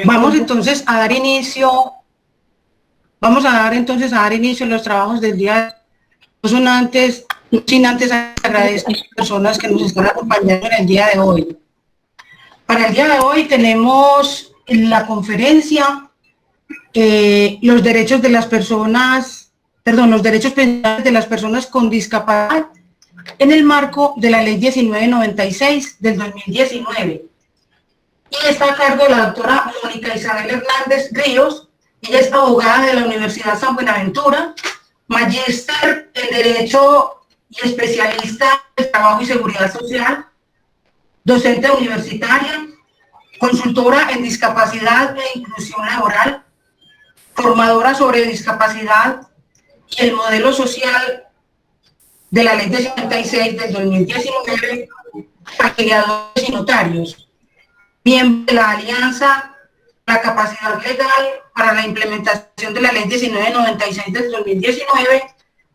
Vamos entonces a dar inicio, a dar inicio a los trabajos del día. Sin antes agradecer a las personas que nos están acompañando en el día de hoy. Para el día de hoy tenemos la conferencia los derechos de las personas, los derechos pendientes de las personas con discapacidad en el marco de la Ley 1996 del 2019. Y está a cargo de la doctora Mónica Isabel Hernández Ríos. Ella es abogada de la Universidad San Buenaventura, magíster en Derecho y especialista en Trabajo y Seguridad Social, docente universitaria, consultora en discapacidad e inclusión laboral, formadora sobre discapacidad y el modelo social de la Ley 56 del 2019, afiliadores y notarios, miembro de la Alianza La Capacidad Legal para la Implementación de la Ley 1996 del 2019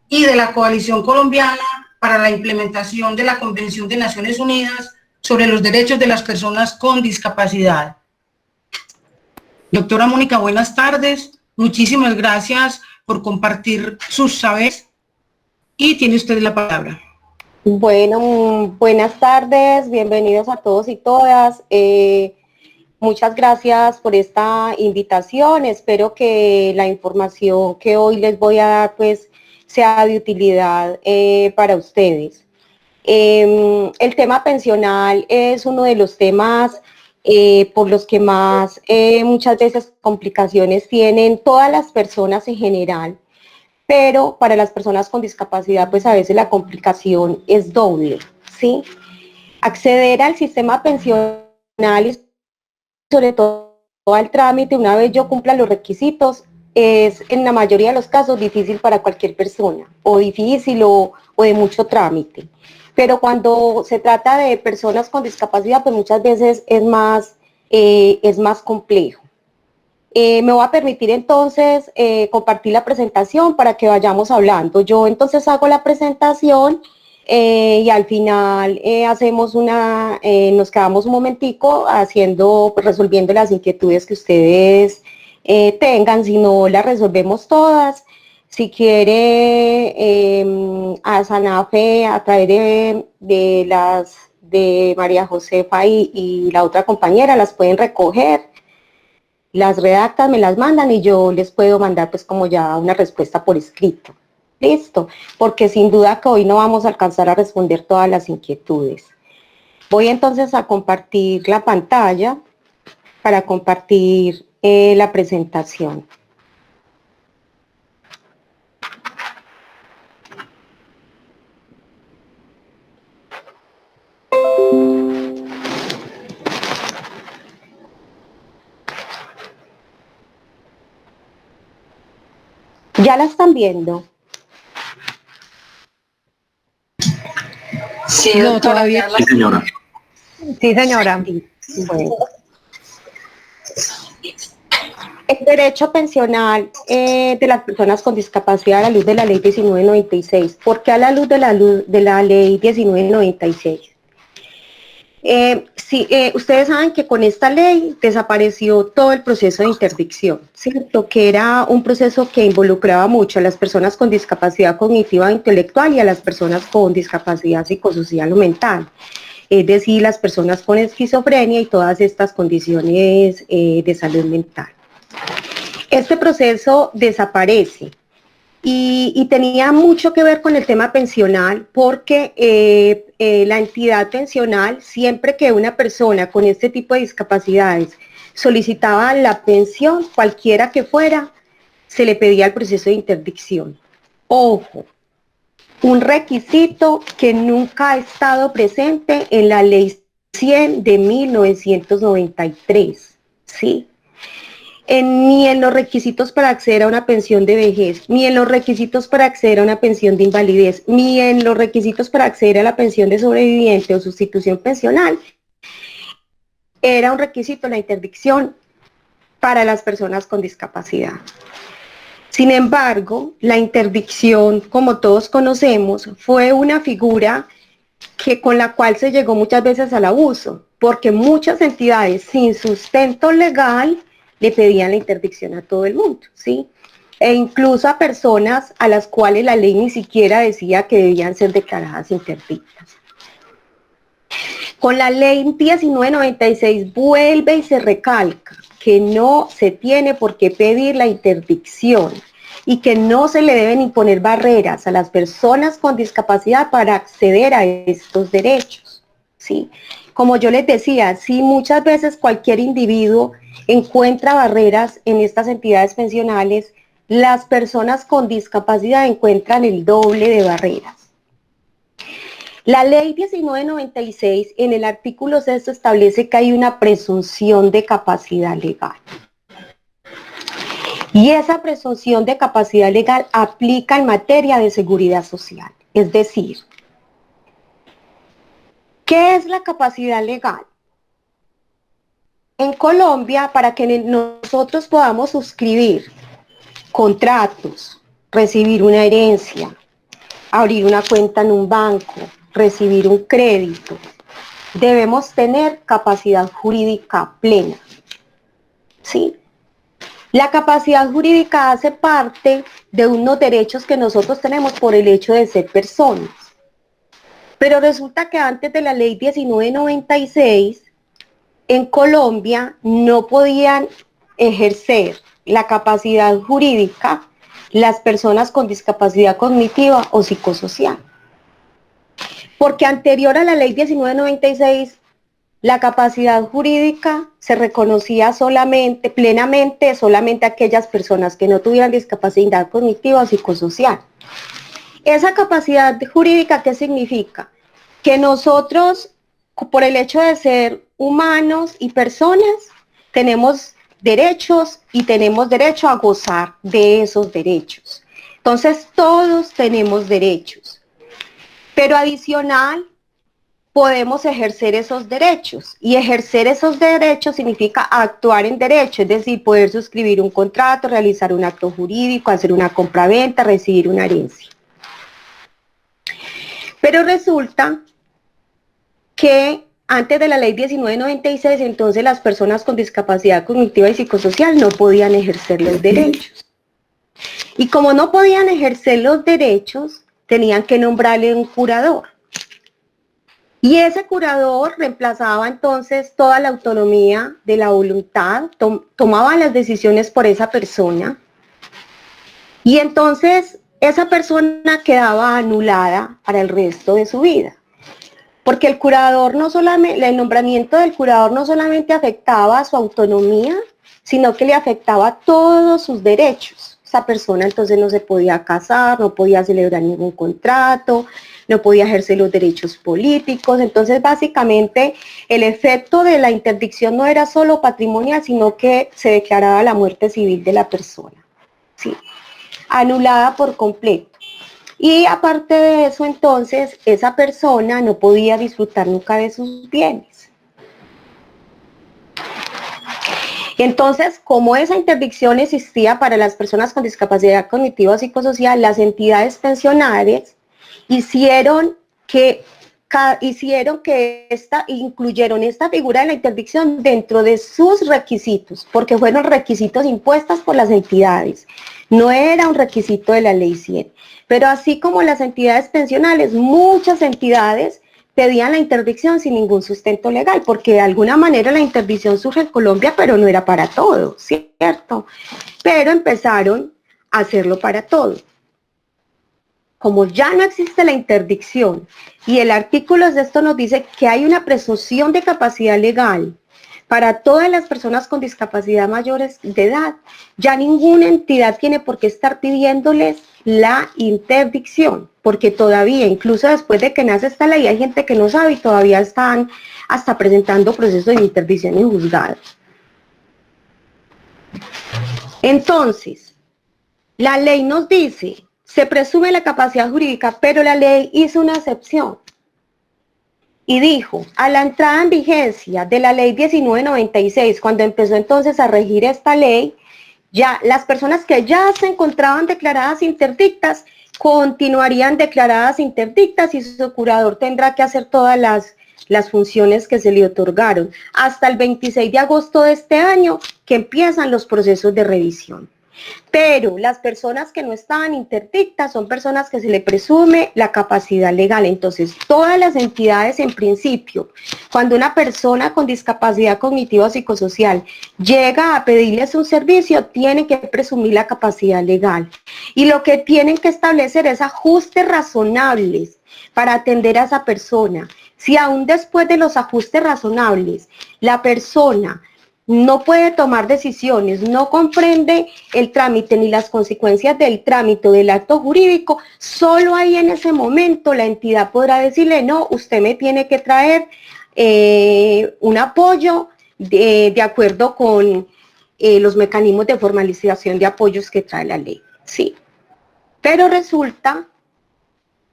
y de la Coalición Colombiana para la Implementación de la Convención de Naciones Unidas sobre los Derechos de las Personas con Discapacidad. Doctora Mónica, buenas tardes. Muchísimas gracias por compartir sus saberes y tiene usted la palabra. Bueno, buenas tardes, bienvenidos a todos y todas. Muchas gracias por esta invitación. Espero que la información que hoy les voy a dar pues sea de utilidad para ustedes. El tema pensional es uno de los temas por los que más muchas veces complicaciones tienen todas las personas en general, pero para las personas con discapacidad pues a veces la complicación es doble, ¿sí? Acceder al sistema pensional y sobre todo al trámite, una vez yo cumpla los requisitos, es en la mayoría de los casos difícil para cualquier persona, o difícil o de mucho trámite. Pero cuando se trata de personas con discapacidad, pues muchas veces es más complejo. Me voy a permitir entonces compartir la presentación para que vayamos hablando. Yo entonces hago la presentación y al final nos quedamos un momentico resolviendo las inquietudes que ustedes tengan, si no las resolvemos todas. Si quiere a Sanafe a través de María Josefa y la otra compañera, las pueden recoger, las redactan, me las mandan y yo les puedo mandar pues como ya una respuesta por escrito. Listo, porque sin duda que hoy no vamos a alcanzar a responder todas las inquietudes. Voy entonces a compartir la pantalla para compartir la presentación. ¿Ya la están viendo? Sí, no, todavía. Sí, señora. Sí, señora. Bueno. El derecho pensional de las personas con discapacidad a la luz de la ley 1996. ¿Por qué a la luz de la ley 1996? Ustedes saben que con esta ley desapareció todo el proceso de interdicción, ¿cierto? Que era un proceso que involucraba mucho a las personas con discapacidad cognitiva e intelectual y a las personas con discapacidad psicosocial o mental, es decir, las personas con esquizofrenia y todas estas condiciones de salud mental. Este proceso desaparece. Y tenía mucho que ver con el tema pensional porque la entidad pensional, siempre que una persona con este tipo de discapacidades solicitaba la pensión, cualquiera que fuera, se le pedía el proceso de interdicción. Ojo, un requisito que nunca ha estado presente en la ley 100 de 1993, ¿sí? Ni en los requisitos para acceder a una pensión de vejez, ni en los requisitos para acceder a una pensión de invalidez, ni en los requisitos para acceder a la pensión de sobreviviente o sustitución pensional, era un requisito la interdicción para las personas con discapacidad. Sin embargo, la interdicción, como todos conocemos, fue una figura con la cual se llegó muchas veces al abuso. porque muchas entidades sin sustento legal le pedían la interdicción a todo el mundo, ¿sí? E incluso a personas a las cuales la ley ni siquiera decía que debían ser declaradas interdictas. Con la ley 1996 vuelve y se recalca que no se tiene por qué pedir la interdicción y que no se le deben imponer barreras a las personas con discapacidad para acceder a estos derechos, ¿sí? Como yo les decía, sí, muchas veces cualquier individuo encuentra barreras en estas entidades pensionales, las personas con discapacidad encuentran el doble de barreras. La ley 1996 en el artículo 6 establece que hay una presunción de capacidad legal. Y esa presunción de capacidad legal aplica en materia de seguridad social. Es decir, ¿qué es la capacidad legal? En Colombia, para que nosotros podamos suscribir contratos, recibir una herencia, abrir una cuenta en un banco, recibir un crédito, debemos tener capacidad jurídica plena, ¿sí? La capacidad jurídica hace parte de unos derechos que nosotros tenemos por el hecho de ser personas. Pero resulta que antes de la ley 1996, en Colombia no podían ejercer la capacidad jurídica las personas con discapacidad cognitiva o psicosocial. Porque anterior a la ley 1996, la capacidad jurídica se reconocía plenamente a aquellas personas que no tuvieran discapacidad cognitiva o psicosocial. Esa capacidad jurídica, ¿qué significa? Que nosotros, por el hecho de ser humanos y personas, tenemos derechos y tenemos derecho a gozar de esos derechos. Entonces, todos tenemos derechos. Pero adicional, podemos ejercer esos derechos, y ejercer esos derechos significa actuar en derecho, es decir, poder suscribir un contrato, realizar un acto jurídico, hacer una compraventa, recibir una herencia. Pero resulta que antes de la ley 1996, entonces las personas con discapacidad cognitiva y psicosocial no podían ejercer los derechos. Y como no podían ejercer los derechos, tenían que nombrarle un curador. Y ese curador reemplazaba entonces toda la autonomía de la voluntad, tomaba las decisiones por esa persona, y entonces esa persona quedaba anulada para el resto de su vida. Porque el curador no solamente, el nombramiento del curador no solamente afectaba a su autonomía, sino que le afectaba todos sus derechos. Esa persona entonces no se podía casar, no podía celebrar ningún contrato, no podía ejercer los derechos políticos. Entonces, básicamente, el efecto de la interdicción no era solo patrimonial, sino que se declaraba la muerte civil de la persona, ¿sí? Anulada por completo. Y aparte de eso, entonces, esa persona no podía disfrutar nunca de sus bienes. Entonces, como esa interdicción existía para las personas con discapacidad cognitiva o psicosocial, las entidades pensionarias incluyeron incluyeron esta figura de la interdicción dentro de sus requisitos, porque fueron requisitos impuestos por las entidades, no era un requisito de la ley 100. Pero así como las entidades pensionales, muchas entidades pedían la interdicción sin ningún sustento legal, porque de alguna manera la interdicción surge en Colombia, pero no era para todo, ¿cierto? Pero empezaron a hacerlo para todo. Como ya no existe la interdicción y el artículo de esto nos dice que hay una presunción de capacidad legal para todas las personas con discapacidad mayores de edad, ya ninguna entidad tiene por qué estar pidiéndoles la interdicción, porque todavía, incluso después de que nace esta ley, hay gente que no sabe y todavía están hasta presentando procesos de interdicción en juzgados. Entonces, la ley nos dice, se presume la capacidad jurídica, pero la ley hizo una excepción y dijo, a la entrada en vigencia de la ley 1996, cuando empezó entonces a regir esta ley, ya las personas que ya se encontraban declaradas interdictas continuarían declaradas interdictas y su curador tendrá que hacer todas las las funciones que se le otorgaron, hasta el 26 de agosto de este año que empiezan los procesos de revisión. Pero las personas que no estaban interdictas son personas que se le presume la capacidad legal. Entonces, todas las entidades en principio, cuando una persona con discapacidad cognitiva o psicosocial llega a pedirles un servicio, tienen que presumir la capacidad legal. Y lo que tienen que establecer es ajustes razonables para atender a esa persona. Si aún después de los ajustes razonables, la persona no puede tomar decisiones, no comprende el trámite ni las consecuencias del trámite o del acto jurídico, solo ahí en ese momento la entidad podrá decirle, no, usted me tiene que traer un apoyo de acuerdo con los mecanismos de formalización de apoyos que trae la ley. Sí. Pero resulta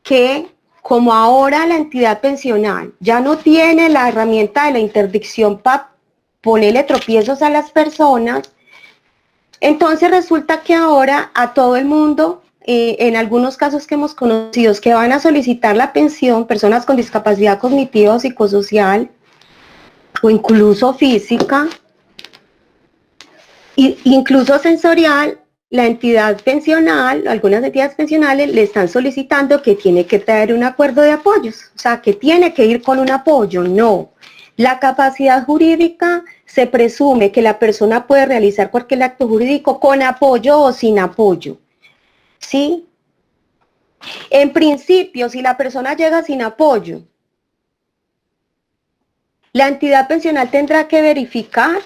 que como ahora la entidad pensional ya no tiene la herramienta de la interdicción para ponerle tropiezos a las personas, entonces resulta que ahora a todo el mundo, en algunos casos que hemos conocido, que van a solicitar la pensión, personas con discapacidad cognitiva o psicosocial, o incluso física, incluso sensorial, la entidad pensional, algunas entidades pensionales le están solicitando que tiene que traer un acuerdo de apoyos, o sea, que tiene que ir con un apoyo. No. La capacidad jurídica se presume que la persona puede realizar cualquier acto jurídico con apoyo o sin apoyo. ¿Sí? En principio, si la persona llega sin apoyo, la entidad pensional tendrá que verificar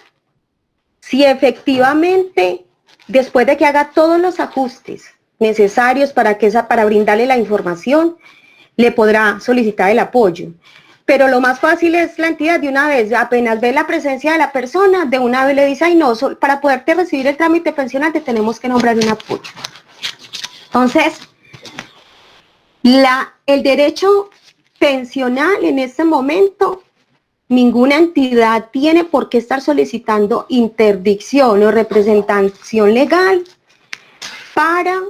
si efectivamente, después de que haga todos los ajustes necesarios para brindarle la información, le podrá solicitar el apoyo. Pero lo más fácil es la entidad de una vez, apenas ve la presencia de la persona, de una vez le dice, ay no, para poderte recibir el trámite pensional te tenemos que nombrar un apoyo. Entonces, el derecho pensional en este momento, ninguna entidad tiene por qué estar solicitando interdicción o representación legal para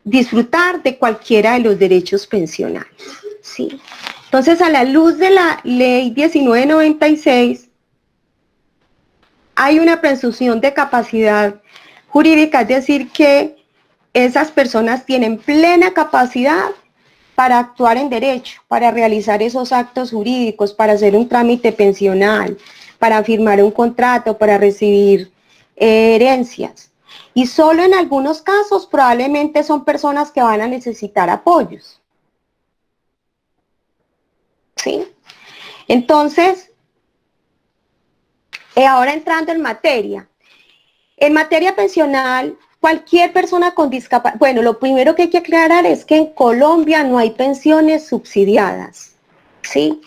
disfrutar de cualquiera de los derechos pensionales. ¿Sí? Entonces, a la luz de la ley 1996, hay una presunción de capacidad jurídica, es decir, que esas personas tienen plena capacidad para actuar en derecho, para realizar esos actos jurídicos, para hacer un trámite pensional, para firmar un contrato, para recibir herencias. Y solo en algunos casos probablemente son personas que van a necesitar apoyos. ¿Sí? Entonces, ahora entrando en materia pensional, cualquier persona con discapacidad, bueno, lo primero que hay que aclarar es que en Colombia no hay pensiones subsidiadas, ¿sí?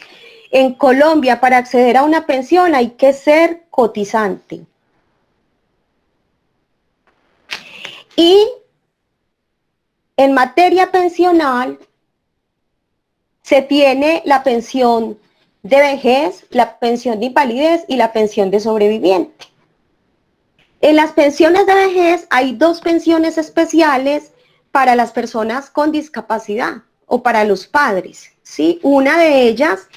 En Colombia, para acceder a una pensión hay que ser cotizante. Y en materia pensional se tiene la pensión de vejez, la pensión de invalidez y la pensión de sobreviviente. En las pensiones de vejez hay dos pensiones especiales para las personas con discapacidad o para los padres, ¿sí? Una de ellas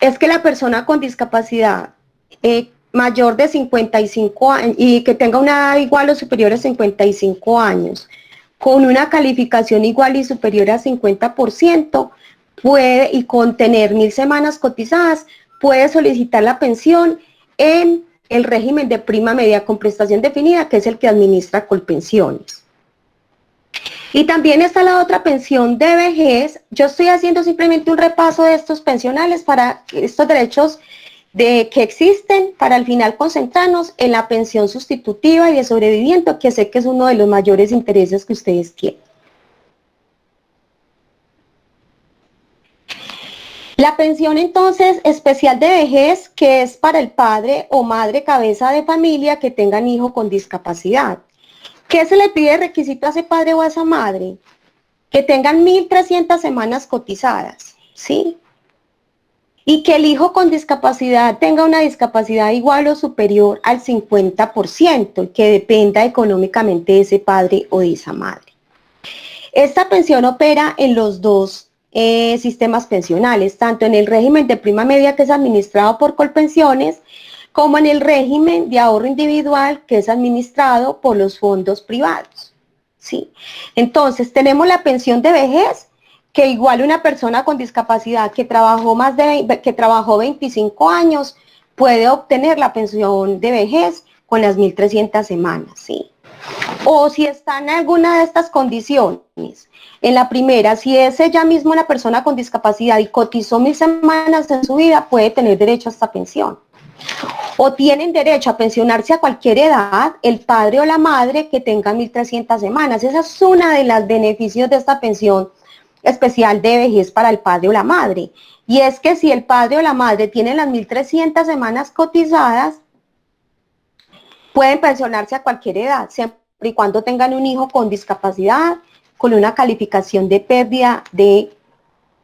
es que la persona con discapacidad mayor de 55 años y que tenga una edad igual o superior a 55 años, con una calificación igual y superior a 50%, puede, y con tener 1000 semanas cotizadas, puede solicitar la pensión en el régimen de prima media con prestación definida, que es el que administra Colpensiones. Y también está la otra pensión de vejez. Yo estoy haciendo simplemente un repaso de estos pensionales para estos derechos que existen, para al final concentrarnos en la pensión sustitutiva y de sobreviviente, que sé que es uno de los mayores intereses que ustedes tienen. La pensión entonces especial de vejez, que es para el padre o madre cabeza de familia que tengan hijo con discapacidad. ¿Qué se le pide de requisito a ese padre o a esa madre? Que tengan 1300 semanas cotizadas, ¿sí? Y que el hijo con discapacidad tenga una discapacidad igual o superior al 50%, que dependa económicamente de ese padre o de esa madre. Esta pensión opera en los dos sistemas pensionales, tanto en el régimen de prima media, que es administrado por Colpensiones, como en el régimen de ahorro individual, que es administrado por los fondos privados. ¿Sí? Entonces, tenemos la pensión de vejez, que igual una persona con discapacidad que trabajó 25 años puede obtener la pensión de vejez con las 1.300 semanas, ¿sí? O si está en alguna de estas condiciones. En la primera, si es ella misma una persona con discapacidad y cotizó 1.000 semanas en su vida, puede tener derecho a esta pensión. O tienen derecho a pensionarse a cualquier edad el padre o la madre que tenga 1.300 semanas. Esa es una de los beneficios de esta pensión especial de vejez para el padre o la madre. Y es que si el padre o la madre tienen las 1.300 semanas cotizadas, pueden pensionarse a cualquier edad, siempre y cuando tengan un hijo con discapacidad, con una calificación de pérdida de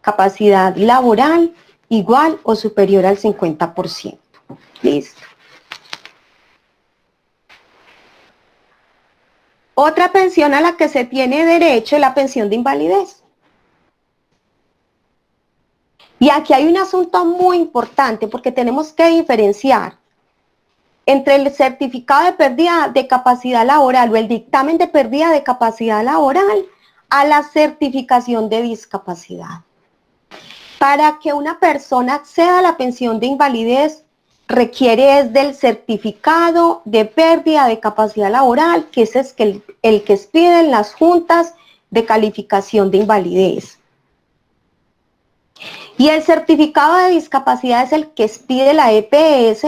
capacidad laboral igual o superior al 50%. Listo. Otra pensión a la que se tiene derecho es la pensión de invalidez. Y aquí hay un asunto muy importante porque tenemos que diferenciar entre el certificado de pérdida de capacidad laboral o el dictamen de pérdida de capacidad laboral a la certificación de discapacidad. Para que una persona acceda a la pensión de invalidez, requiere del certificado de pérdida de capacidad laboral, que ese es el que expiden las juntas de calificación de invalidez. Y el certificado de discapacidad es el que expide la EPS,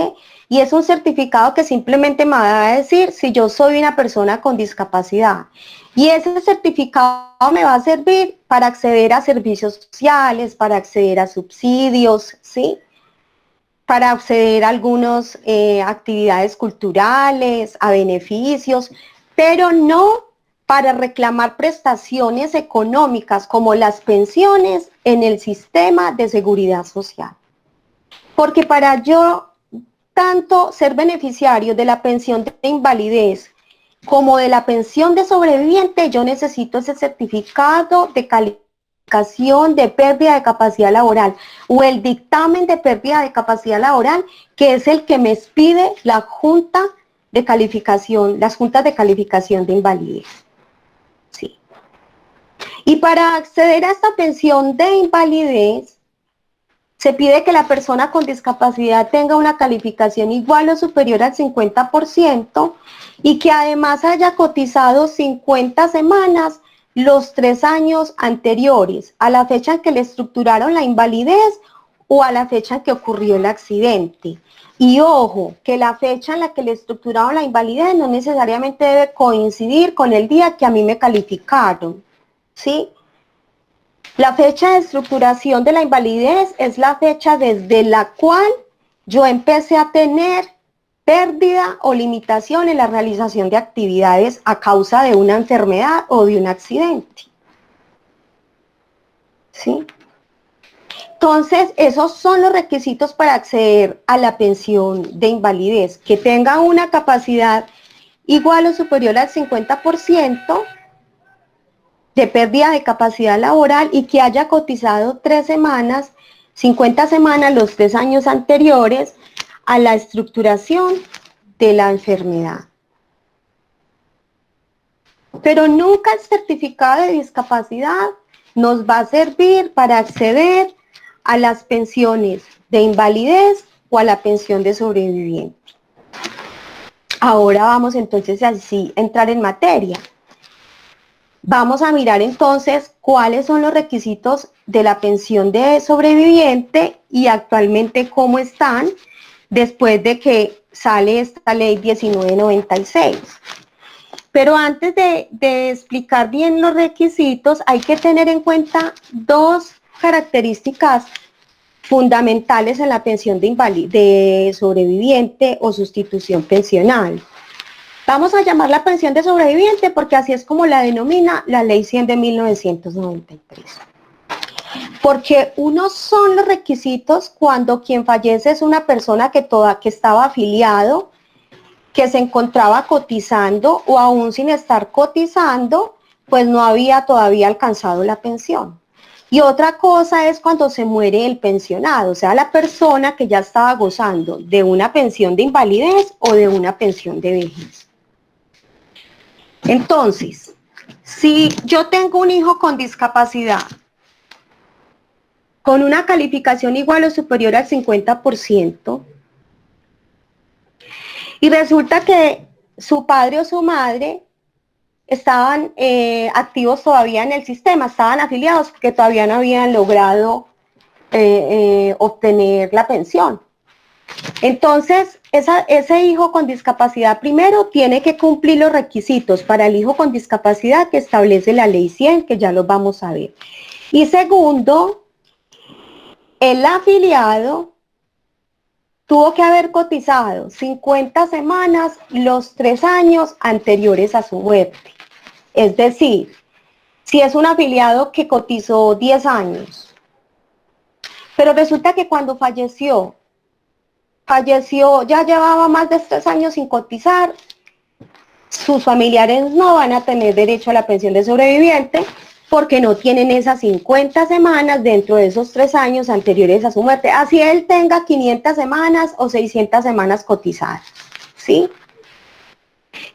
y es un certificado que simplemente me va a decir si yo soy una persona con discapacidad. Y ese certificado me va a servir para acceder a servicios sociales, para acceder a subsidios, ¿sí? Para acceder a algunas actividades culturales, a beneficios, pero no para reclamar prestaciones económicas como las pensiones en el sistema de seguridad social. Porque para yo tanto ser beneficiario de la pensión de invalidez como de la pensión de sobreviviente, yo necesito ese certificado de calificación de pérdida de capacidad laboral o el dictamen de pérdida de capacidad laboral, que es el que me expide la junta de calificación, las juntas de calificación de invalidez. Sí. Y para acceder a esta pensión de invalidez, se pide que la persona con discapacidad tenga una calificación igual o superior al 50% y que además haya cotizado 50 semanas los 3 años anteriores a la fecha en que le estructuraron la invalidez o a la fecha en que ocurrió el accidente. Y ojo, que la fecha en la que le estructuraron la invalidez no necesariamente debe coincidir con el día que a mí me calificaron, ¿sí? La fecha de estructuración de la invalidez es la fecha desde la cual yo empecé a tener pérdida o limitación en la realización de actividades a causa de una enfermedad o de un accidente. ¿Sí? Entonces, esos son los requisitos para acceder a la pensión de invalidez, que tenga una capacidad igual o superior al 50%, de pérdida de capacidad laboral y que haya cotizado 3 semanas, 50 semanas los 3 años anteriores a la estructuración de la enfermedad. Pero nunca el certificado de discapacidad nos va a servir para acceder a las pensiones de invalidez o a la pensión de sobreviviente. Ahora vamos entonces así a entrar en materia. Vamos a mirar entonces cuáles son los requisitos de la pensión de sobreviviente y actualmente cómo están después de que sale esta ley 1996. Pero antes de explicar bien los requisitos, hay que tener en cuenta 2 características fundamentales en la pensión de sobreviviente o sustitución pensional. Vamos a llamar la pensión de sobreviviente porque así es como la denomina la Ley 100 de 1993. Porque unos son los requisitos cuando quien fallece es una persona que estaba afiliado, que se encontraba cotizando o aún sin estar cotizando, pues no había todavía alcanzado la pensión. Y otra cosa es cuando se muere el pensionado, o sea, la persona que ya estaba gozando de una pensión de invalidez o de una pensión de vejez. Entonces, si yo tengo un hijo con discapacidad, con una calificación igual o superior al 50%, y resulta que su padre o su madre estaban activos todavía en el sistema, estaban afiliados porque todavía no habían logrado obtener la pensión. Entonces, ese hijo con discapacidad primero tiene que cumplir los requisitos para el hijo con discapacidad que establece la ley 100, que ya los vamos a ver. Y segundo, el afiliado tuvo que haber cotizado 50 semanas los 3 años anteriores a su muerte. Es decir, si es un afiliado que cotizó 10 años, pero resulta que cuando falleció, ya llevaba más de 3 años sin cotizar, sus familiares no van a tener derecho a la pensión de sobreviviente porque no tienen esas 50 semanas dentro de esos 3 años anteriores a su muerte, así él tenga 500 semanas o 600 semanas cotizadas, ¿sí?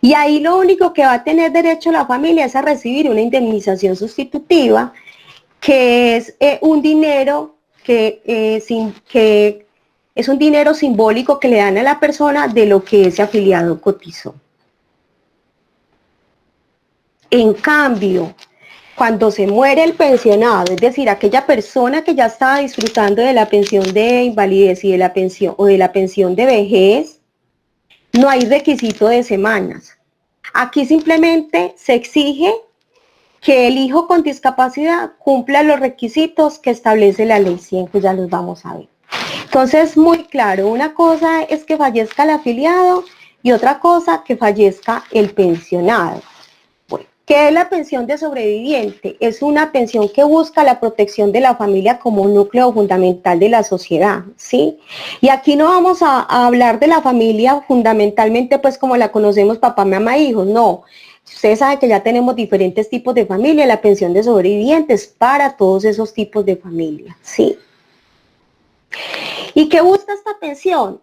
Y ahí lo único que va a tener derecho la familia es a recibir una indemnización sustitutiva, que es un dinero que es un dinero simbólico que le dan a la persona de lo que ese afiliado cotizó. En cambio, cuando se muere el pensionado, es decir, aquella persona que ya estaba disfrutando de la pensión de invalidez y de la pensión o de la pensión de vejez, no hay requisito de semanas. Aquí simplemente se exige que el hijo con discapacidad cumpla los requisitos que establece la ley 100, que ya los vamos a ver. Entonces, muy claro, una cosa es que fallezca el afiliado y otra cosa que fallezca el pensionado. ¿Qué es la pensión de sobreviviente? Es una pensión que busca la protección de la familia como un núcleo fundamental de la sociedad, ¿sí? Y aquí no vamos a hablar de la familia fundamentalmente pues como la conocemos papá, mamá, hijos, no. Ustedes saben que ya tenemos diferentes tipos de familia, la pensión de sobrevivientes para todos esos tipos de familia, ¿sí? ¿Y qué busca esta pensión?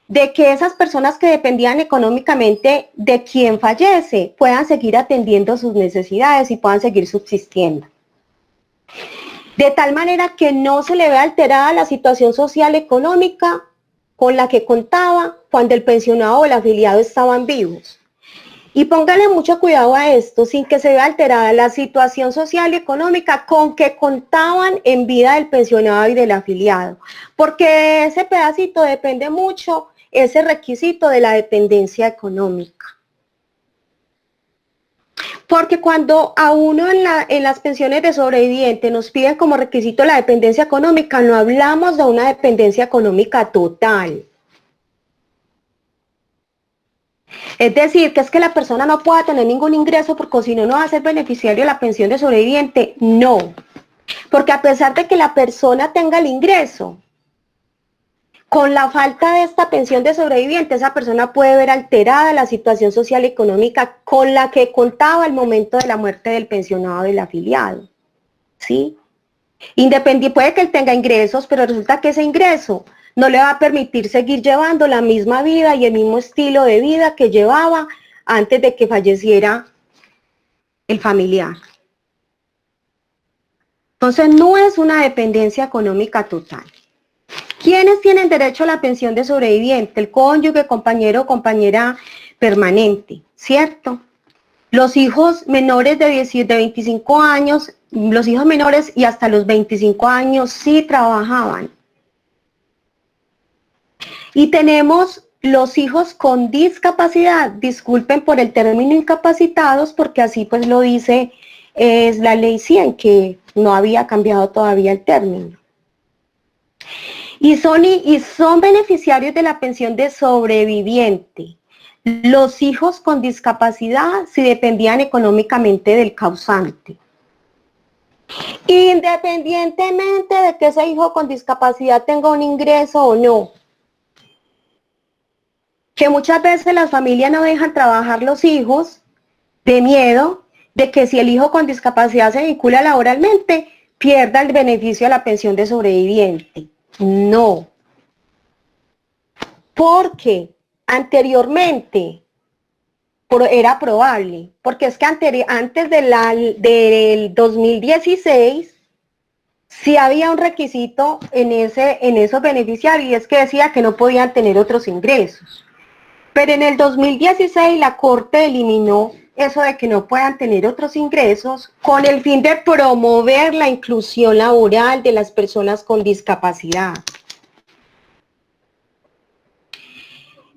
De que esas personas que dependían económicamente de quien fallece puedan seguir atendiendo sus necesidades y puedan seguir subsistiendo. De tal manera que no se le vea alterada la situación social económica con la que contaba cuando el pensionado o el afiliado estaban vivos. Y póngale mucho cuidado a esto, sin que se vea alterada la situación social y económica con que contaban en vida del pensionado y del afiliado. Porque ese pedacito depende mucho ese requisito de la dependencia económica. Porque cuando a uno en las pensiones de sobreviviente nos piden como requisito la dependencia económica, no hablamos de una dependencia económica total. Es decir, que es que la persona no pueda tener ningún ingreso porque si no, no va a ser beneficiario de la pensión de sobreviviente. No, porque a pesar de que la persona tenga el ingreso, con la falta de esta pensión de sobreviviente, esa persona puede ver alterada la situación social y económica con la que contaba al momento de la muerte del pensionado o del afiliado, ¿sí? Independiente, puede que él tenga ingresos, pero resulta que ese ingreso no le va a permitir seguir llevando la misma vida y el mismo estilo de vida que llevaba antes de que falleciera el familiar. Entonces, no es una dependencia económica total. ¿Quiénes tienen derecho a la pensión de sobreviviente? El cónyuge, compañero o compañera permanente, ¿cierto? Los hijos menores de 25 años, los hijos menores y hasta los 25 años sí trabajaban. Y tenemos los hijos con discapacidad, disculpen por el término incapacitados, porque así pues lo dice es la ley 100, que no había cambiado todavía el término. Y son beneficiarios de la pensión de sobreviviente los hijos con discapacidad si dependían económicamente del causante. Independientemente de que ese hijo con discapacidad tenga un ingreso o no. Que muchas veces las familias no dejan trabajar los hijos de miedo de que si el hijo con discapacidad se vincula laboralmente, pierda el beneficio de la pensión de sobreviviente. No. Porque anteriormente era probable, porque es que antes del 2016 sí había un requisito en esos beneficiarios, y es que decía que no podían tener otros ingresos. Pero en el 2016 la Corte eliminó eso de que no puedan tener otros ingresos con el fin de promover la inclusión laboral de las personas con discapacidad.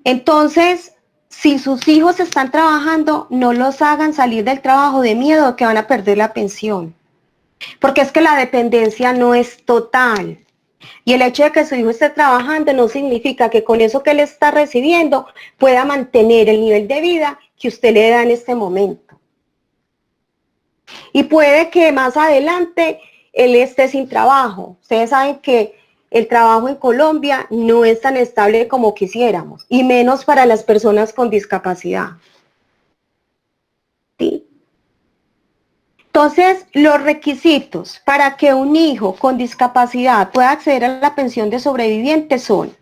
Entonces, si sus hijos están trabajando, no los hagan salir del trabajo de miedo a que van a perder la pensión. Porque es que la dependencia no es total. Y el hecho de que su hijo esté trabajando no significa que con eso que él está recibiendo pueda mantener el nivel de vida que usted le da en este momento. Y puede que más adelante él esté sin trabajo. Ustedes saben que el trabajo en Colombia no es tan estable como quisiéramos, y menos para las personas con discapacidad. ¿Sí? Entonces, los requisitos para que un hijo con discapacidad pueda acceder a la pensión de sobreviviente son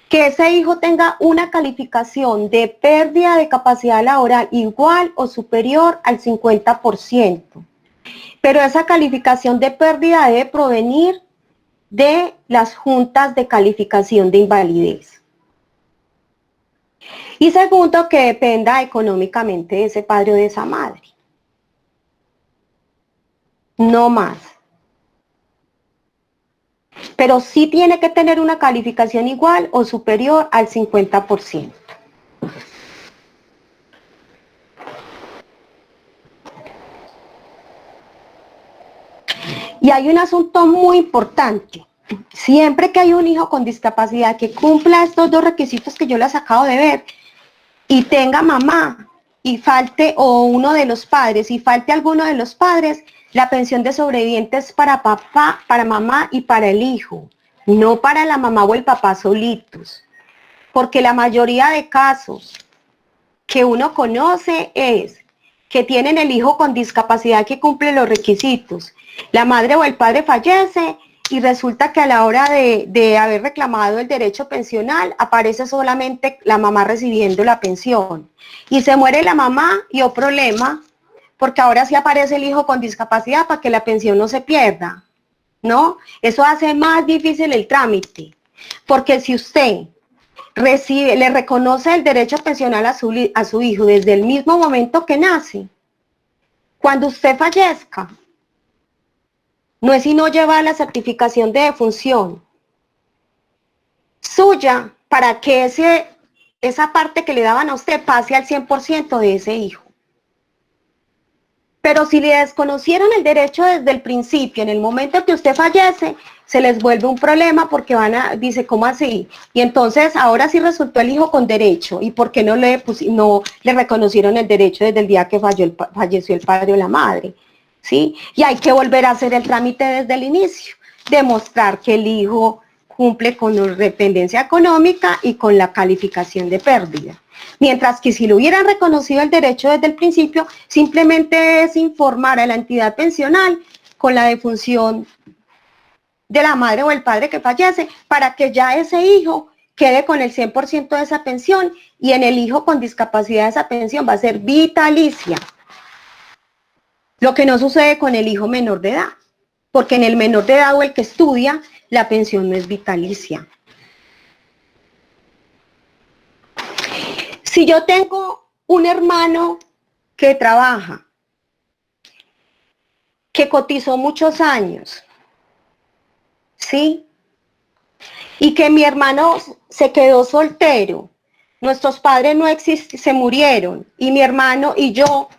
que ese hijo tenga una calificación de pérdida de capacidad laboral igual o superior al 50%. Pero esa calificación de pérdida debe provenir de las juntas de calificación de invalidez. Y segundo, que dependa económicamente de ese padre o de esa madre. No más. Pero sí tiene que tener una calificación igual o superior al 50%. Y hay un asunto muy importante. Siempre que hay un hijo con discapacidad que cumpla estos dos requisitos que yo les acabo de ver, y tenga mamá y falte, o uno de los padres, y falte alguno de los padres, la pensión de sobreviviente es para papá, para mamá y para el hijo, no para la mamá o el papá solitos. Porque la mayoría de casos que uno conoce es que tienen el hijo con discapacidad que cumple los requisitos. La madre o el padre fallece y resulta que a la hora de haber reclamado el derecho pensional aparece solamente la mamá recibiendo la pensión. Y se muere la mamá y hay problema, porque ahora sí aparece el hijo con discapacidad para que la pensión no se pierda, ¿no? Eso hace más difícil el trámite, porque si usted le reconoce el derecho pensional a su hijo desde el mismo momento que nace, cuando usted fallezca, no es sino llevar la certificación de defunción suya para que esa parte que le daban a usted pase al 100% de ese hijo. Pero si le desconocieron el derecho desde el principio, en el momento que usted fallece, se les vuelve un problema porque dice, ¿cómo así? Y entonces ahora sí resultó el hijo con derecho, ¿y por qué no le reconocieron el derecho desde el día que falleció el padre o la madre? ¿Sí? Y hay que volver a hacer el trámite desde el inicio, demostrar que el hijo cumple con la dependencia económica y con la calificación de pérdida. Mientras que si le hubieran reconocido el derecho desde el principio, simplemente es informar a la entidad pensional con la defunción de la madre o el padre que fallece, para que ya ese hijo quede con el 100% de esa pensión, y en el hijo con discapacidad esa pensión va a ser vitalicia. Lo que no sucede con el hijo menor de edad, porque en el menor de edad o el que estudia, la pensión no es vitalicia. Si yo tengo un hermano que trabaja, que cotizó muchos años, ¿sí? Y que mi hermano se quedó soltero, nuestros padres no existen, se murieron, y mi hermano y yo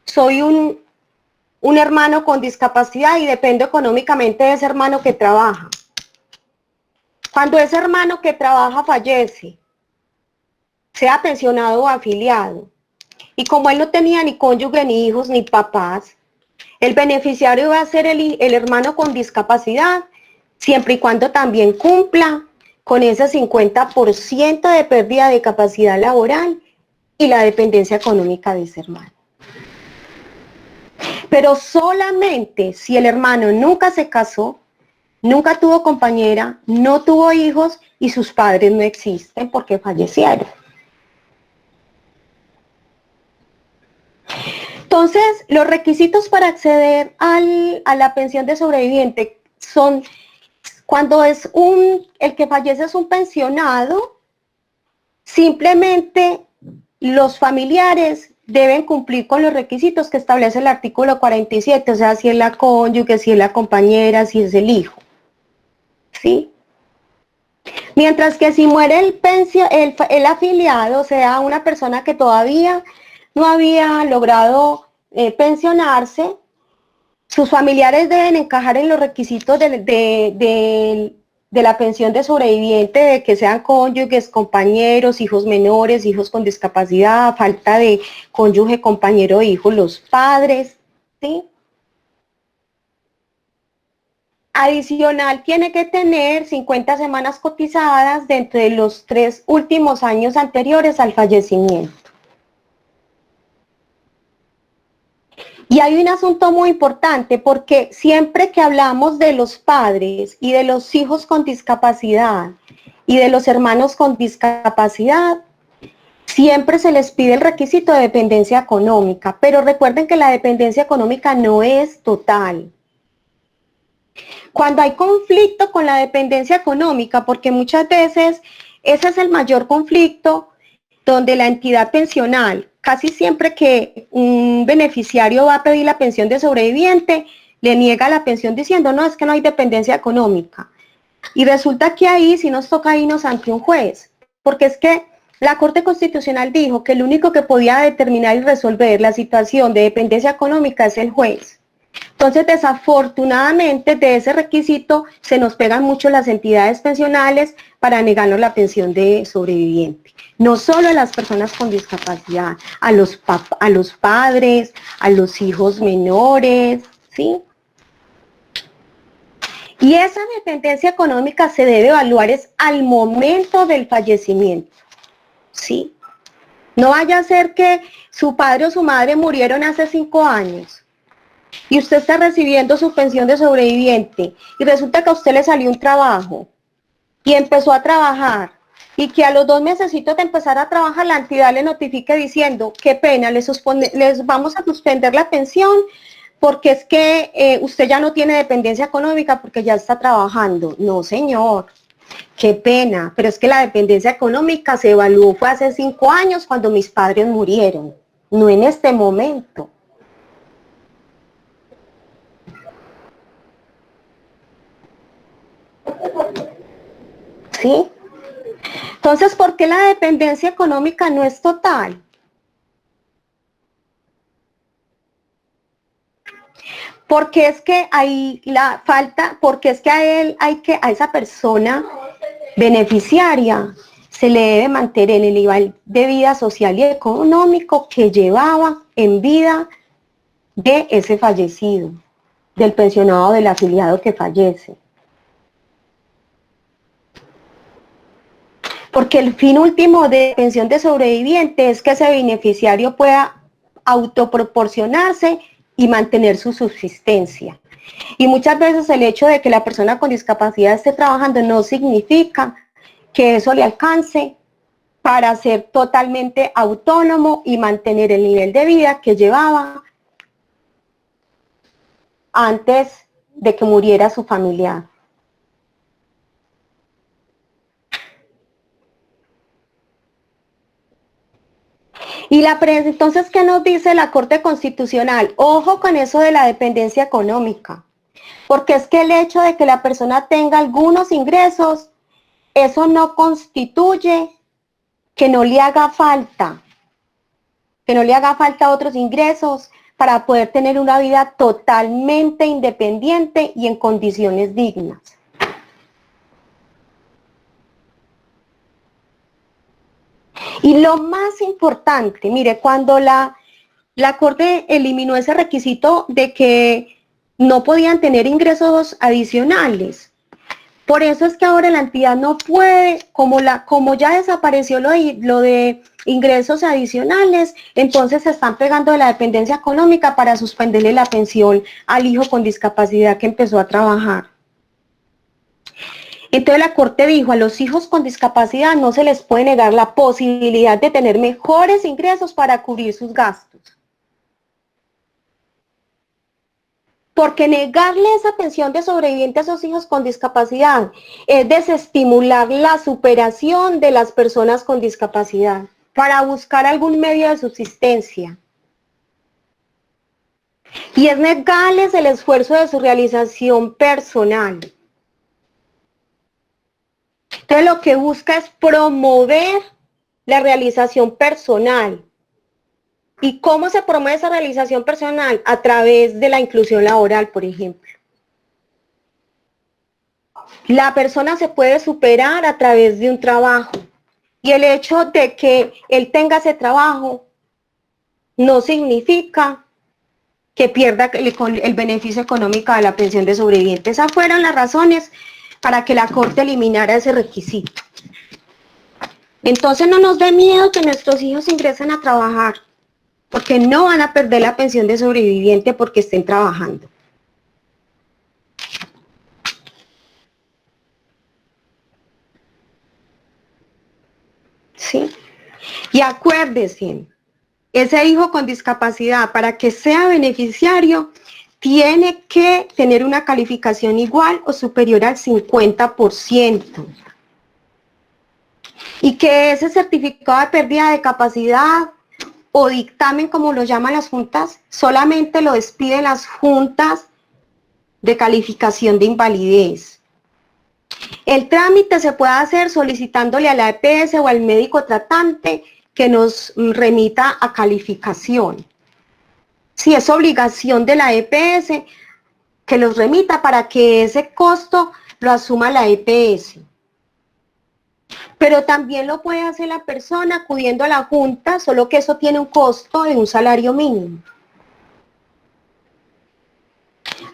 soy un hermano con discapacidad y dependo económicamente de ese hermano que trabaja. Cuando ese hermano que trabaja fallece, sea pensionado o afiliado, y como él no tenía ni cónyuge, ni hijos, ni papás, el beneficiario va a ser el hermano con discapacidad, siempre y cuando también cumpla con ese 50% de pérdida de capacidad laboral y la dependencia económica de ese hermano. Pero solamente si el hermano nunca se casó, nunca tuvo compañera, no tuvo hijos y sus padres no existen porque fallecieron. Entonces, los requisitos para acceder a la pensión de sobreviviente son cuando el que fallece es un pensionado, simplemente los familiares deben cumplir con los requisitos que establece el artículo 47, o sea, si es la cónyuge, si es la compañera, si es el hijo. ¿Sí? Mientras que si muere el afiliado, o sea, una persona que todavía no había logrado pensionarse, sus familiares deben encajar en los requisitos de la pensión de sobreviviente, de que sean cónyuges, compañeros, hijos menores, hijos con discapacidad, falta de cónyuge, compañero, hijo, los padres, ¿sí? Adicional, tiene que tener 50 semanas cotizadas dentro de los 3 últimos años anteriores al fallecimiento. Y hay un asunto muy importante porque siempre que hablamos de los padres y de los hijos con discapacidad y de los hermanos con discapacidad, siempre se les pide el requisito de dependencia económica, pero recuerden que la dependencia económica no es total. Cuando hay conflicto con la dependencia económica, porque muchas veces ese es el mayor conflicto, donde la entidad pensional, casi siempre que un beneficiario va a pedir la pensión de sobreviviente, le niega la pensión diciendo, no, es que no hay dependencia económica. Y resulta que ahí sí nos toca irnos ante un juez, porque es que la Corte Constitucional dijo que el único que podía determinar y resolver la situación de dependencia económica es el juez. Entonces, desafortunadamente, de ese requisito se nos pegan mucho las entidades pensionales para negarnos la pensión de sobreviviente. No solo a las personas con discapacidad, a los padres, a los hijos menores, ¿sí? Y esa dependencia económica se debe evaluar es al momento del fallecimiento, ¿sí? No vaya a ser que su padre o su madre murieron hace 5 años y usted está recibiendo su pensión de sobreviviente y resulta que a usted le salió un trabajo y empezó a trabajar y que a los 2 mesecitos de empezar a trabajar la entidad le notifique diciendo, qué pena, les vamos a suspender la pensión porque es que usted ya no tiene dependencia económica porque ya está trabajando. No, señor, qué pena, pero es que la dependencia económica se evaluó fue hace 5 años cuando mis padres murieron, no en este momento. ¿Sí? Entonces, ¿por qué la dependencia económica no es total? Porque es que hay la falta, porque es que a esa persona beneficiaria se le debe mantener el nivel de vida social y económico que llevaba en vida de ese fallecido, del pensionado, del afiliado que fallece. Porque el fin último de pensión de sobreviviente es que ese beneficiario pueda autoproporcionarse y mantener su subsistencia. Y muchas veces el hecho de que la persona con discapacidad esté trabajando no significa que eso le alcance para ser totalmente autónomo y mantener el nivel de vida que llevaba antes de que muriera su familiar. Y entonces, ¿qué nos dice la Corte Constitucional? Ojo con eso de la dependencia económica, porque es que el hecho de que la persona tenga algunos ingresos, eso no constituye que no le haga falta otros ingresos para poder tener una vida totalmente independiente y en condiciones dignas. Y lo más importante, mire, cuando la Corte eliminó ese requisito de que no podían tener ingresos adicionales, Por eso es que ahora la entidad no puede, como ya desapareció lo de ingresos adicionales, entonces se están pegando de la dependencia económica para suspenderle la pensión al hijo con discapacidad que empezó a trabajar. Entonces la Corte dijo, a los hijos con discapacidad no se les puede negar la posibilidad de tener mejores ingresos para cubrir sus gastos. Porque negarle esa pensión de sobreviviente a esos hijos con discapacidad es desestimular la superación de las personas con discapacidad para buscar algún medio de subsistencia. Y es negarles el esfuerzo de su realización personal. Entonces lo que busca es promover la realización personal. ¿Y cómo se promueve esa realización personal? A través de la inclusión laboral, por ejemplo. La persona se puede superar a través de un trabajo. Y el hecho de que él tenga ese trabajo no significa que pierda el beneficio económico de la pensión de sobreviviente. Esas fueron las razones para que la Corte eliminara ese requisito. Entonces no nos dé miedo que nuestros hijos ingresen a trabajar, porque no van a perder la pensión de sobreviviente porque estén trabajando. ¿Sí? Y acuérdense, ese hijo con discapacidad, para que sea beneficiario, tiene que tener una calificación igual o superior al 50%. Y que ese certificado de pérdida de capacidad o dictamen, como lo llaman las juntas, solamente lo expiden las juntas de calificación de invalidez. El trámite se puede hacer solicitándole a la EPS o al médico tratante que nos remita a calificación. Si es obligación de la EPS que los remita para que ese costo lo asuma la EPS. Pero también lo puede hacer la persona acudiendo a la junta, solo que eso tiene un costo de un salario mínimo.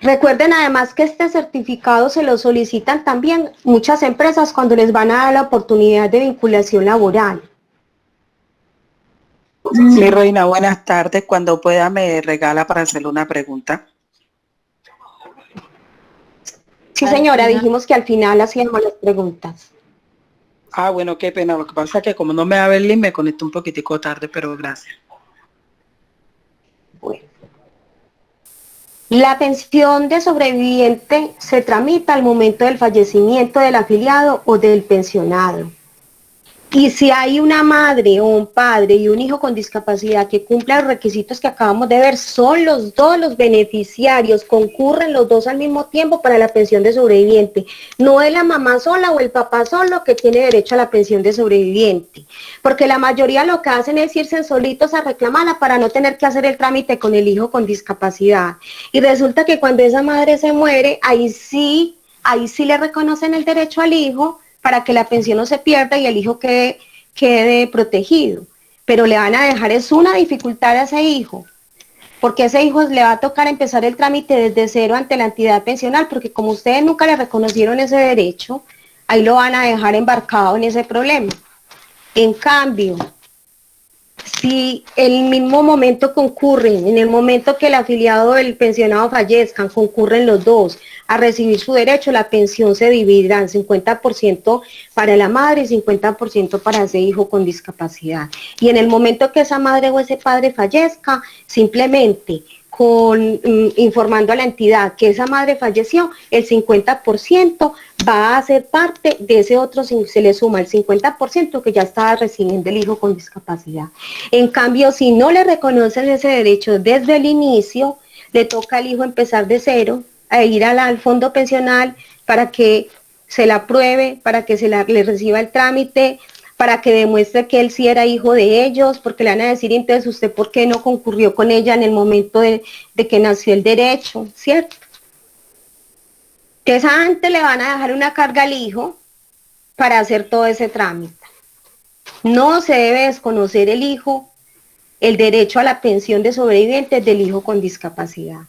Recuerden además que este certificado se lo solicitan también muchas empresas cuando les van a dar la oportunidad de vinculación laboral. Sí, Reina, buenas tardes. Cuando pueda me regala para hacerle una pregunta. Sí, señora, dijimos que al final hacíamos las preguntas. Ah, bueno, qué pena. Lo que pasa es que como no me va a ver el link, me conecto un poquitico tarde, pero gracias. Bueno. La pensión de sobreviviente se tramita al momento del fallecimiento del afiliado o del pensionado. Y si hay una madre o un padre y un hijo con discapacidad que cumpla los requisitos que acabamos de ver, son los dos los beneficiarios, concurren los dos al mismo tiempo para la pensión de sobreviviente. No es la mamá sola o el papá solo que tiene derecho a la pensión de sobreviviente, porque la mayoría lo que hacen es irse solitos a reclamarla para no tener que hacer el trámite con el hijo con discapacidad. Y resulta que cuando esa madre se muere, ahí sí le reconocen el derecho al hijo, para que la pensión no se pierda y el hijo quede protegido. Pero le van a dejar es una dificultad a ese hijo, porque a ese hijo le va a tocar empezar el trámite desde cero ante la entidad pensional, porque como ustedes nunca le reconocieron ese derecho, ahí lo van a dejar embarcado en ese problema. En cambio, si en el mismo momento concurren, en el momento que el afiliado o el pensionado fallezcan, concurren los dos a recibir su derecho, la pensión se dividirá en 50% para la madre y 50% para ese hijo con discapacidad. Y en el momento que esa madre o ese padre fallezca, simplemente informando a la entidad que esa madre falleció, el 50% va a ser parte de ese otro, se le suma el 50% que ya estaba recibiendo el hijo con discapacidad. En cambio, si no le reconocen ese derecho desde el inicio, le toca al hijo empezar de cero, a ir al fondo pensional para que se la apruebe, para que le reciba el trámite, para que demuestre que él sí era hijo de ellos, porque le van a decir, entonces, ¿usted por qué no concurrió con ella en el momento de que nació el derecho? ¿Cierto? Entonces antes le van a dejar una carga al hijo para hacer todo ese trámite. No se debe desconocer el hijo, el derecho a la pensión de sobrevivientes del hijo con discapacidad.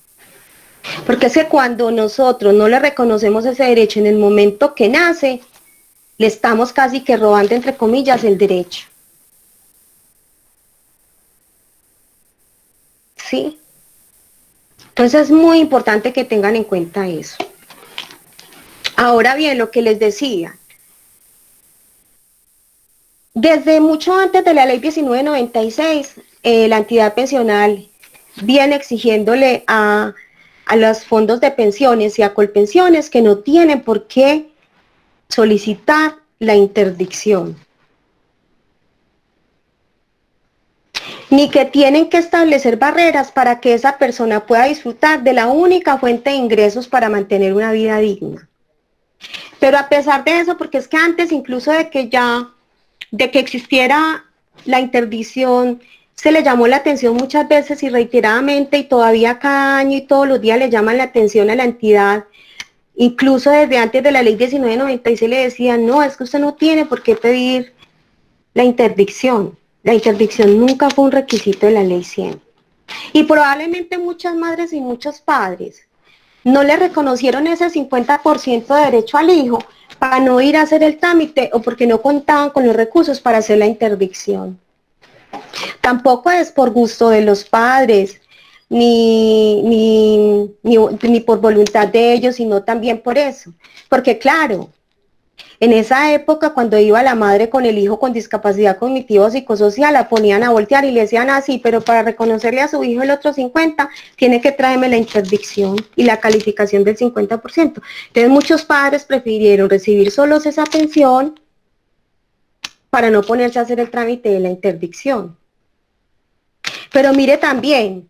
Porque es que cuando nosotros no le reconocemos ese derecho en el momento que nace, le estamos casi que robando, entre comillas, el derecho. ¿Sí? Entonces es muy importante que tengan en cuenta eso. Ahora bien, lo que les decía, desde mucho antes de la ley 1996, la entidad pensional viene exigiéndole a los fondos de pensiones y a Colpensiones que no tienen por qué solicitar la interdicción, ni que tienen que establecer barreras para que esa persona pueda disfrutar de la única fuente de ingresos para mantener una vida digna. Pero a pesar de eso, porque es que antes incluso de que existiera la interdicción, se le llamó la atención muchas veces y reiteradamente, y todavía cada año y todos los días le llaman la atención a la entidad. Incluso desde antes de la ley 1996 le decían, no, es que usted no tiene por qué pedir la interdicción. La interdicción nunca fue un requisito de la ley 100. Y probablemente muchas madres y muchos padres no le reconocieron ese 50% de derecho al hijo para no ir a hacer el trámite o porque no contaban con los recursos para hacer la interdicción. Tampoco es por gusto de los padres, ni por voluntad de ellos, sino también por eso. Porque claro, en esa época cuando iba la madre con el hijo con discapacidad cognitiva o psicosocial, la ponían a voltear y le decían así, pero para reconocerle a su hijo el otro 50, tiene que traerme la interdicción y la calificación del 50%. Entonces muchos padres prefirieron recibir solos esa pensión para no ponerse a hacer el trámite de la interdicción. Pero mire también,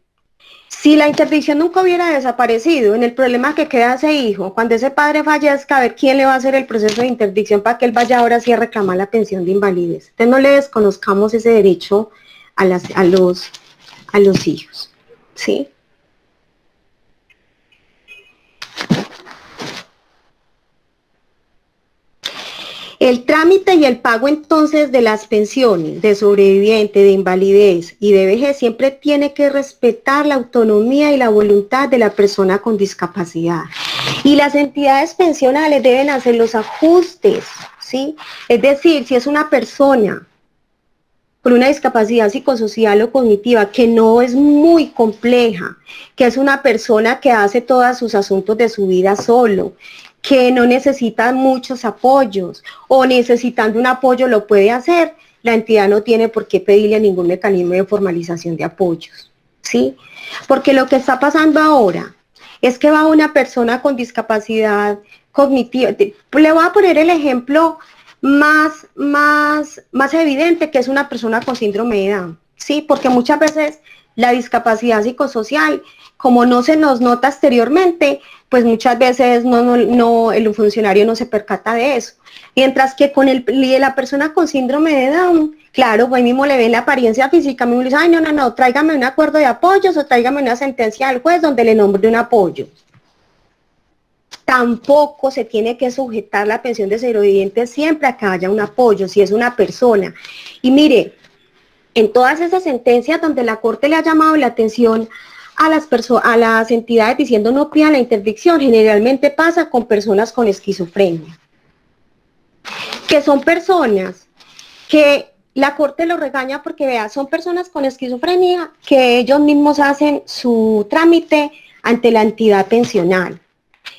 si la interdicción nunca hubiera desaparecido, en el problema que queda ese hijo, cuando ese padre fallezca, a ver quién le va a hacer el proceso de interdicción para que él vaya ahora sí a reclamar la pensión de invalidez. Entonces no le desconozcamos ese derecho a los hijos, ¿sí? El trámite y el pago entonces de las pensiones de sobreviviente, de invalidez y de vejez siempre tiene que respetar la autonomía y la voluntad de la persona con discapacidad. Y las entidades pensionales deben hacer los ajustes, ¿sí? Es decir, si es una persona con una discapacidad psicosocial o cognitiva que no es muy compleja, que es una persona que hace todos sus asuntos de su vida solo, que no necesita muchos apoyos o necesitando un apoyo lo puede hacer, la entidad no tiene por qué pedirle ningún mecanismo de formalización de apoyos, ¿sí? Porque lo que está pasando ahora es que va una persona con discapacidad cognitiva, le voy a poner el ejemplo más evidente, que es una persona con síndrome de Down, ¿sí? Porque muchas veces la discapacidad psicosocial, como no se nos nota exteriormente, pues muchas veces el funcionario no se percata de eso. Mientras que con la persona con síndrome de Down, claro, pues mismo le ven la apariencia física, mismo le dice, ay, no, tráigame un acuerdo de apoyos o tráigame una sentencia del juez donde le nombre un apoyo. Tampoco se tiene que sujetar la pensión de sobreviviente siempre a que haya un apoyo, si es una persona. Y mire, en todas esas sentencias donde la Corte le ha llamado la atención a las entidades diciendo no pidan la interdicción, generalmente pasa con personas con esquizofrenia, que son personas que la Corte lo regaña porque, vea, son personas con esquizofrenia que ellos mismos hacen su trámite ante la entidad pensional.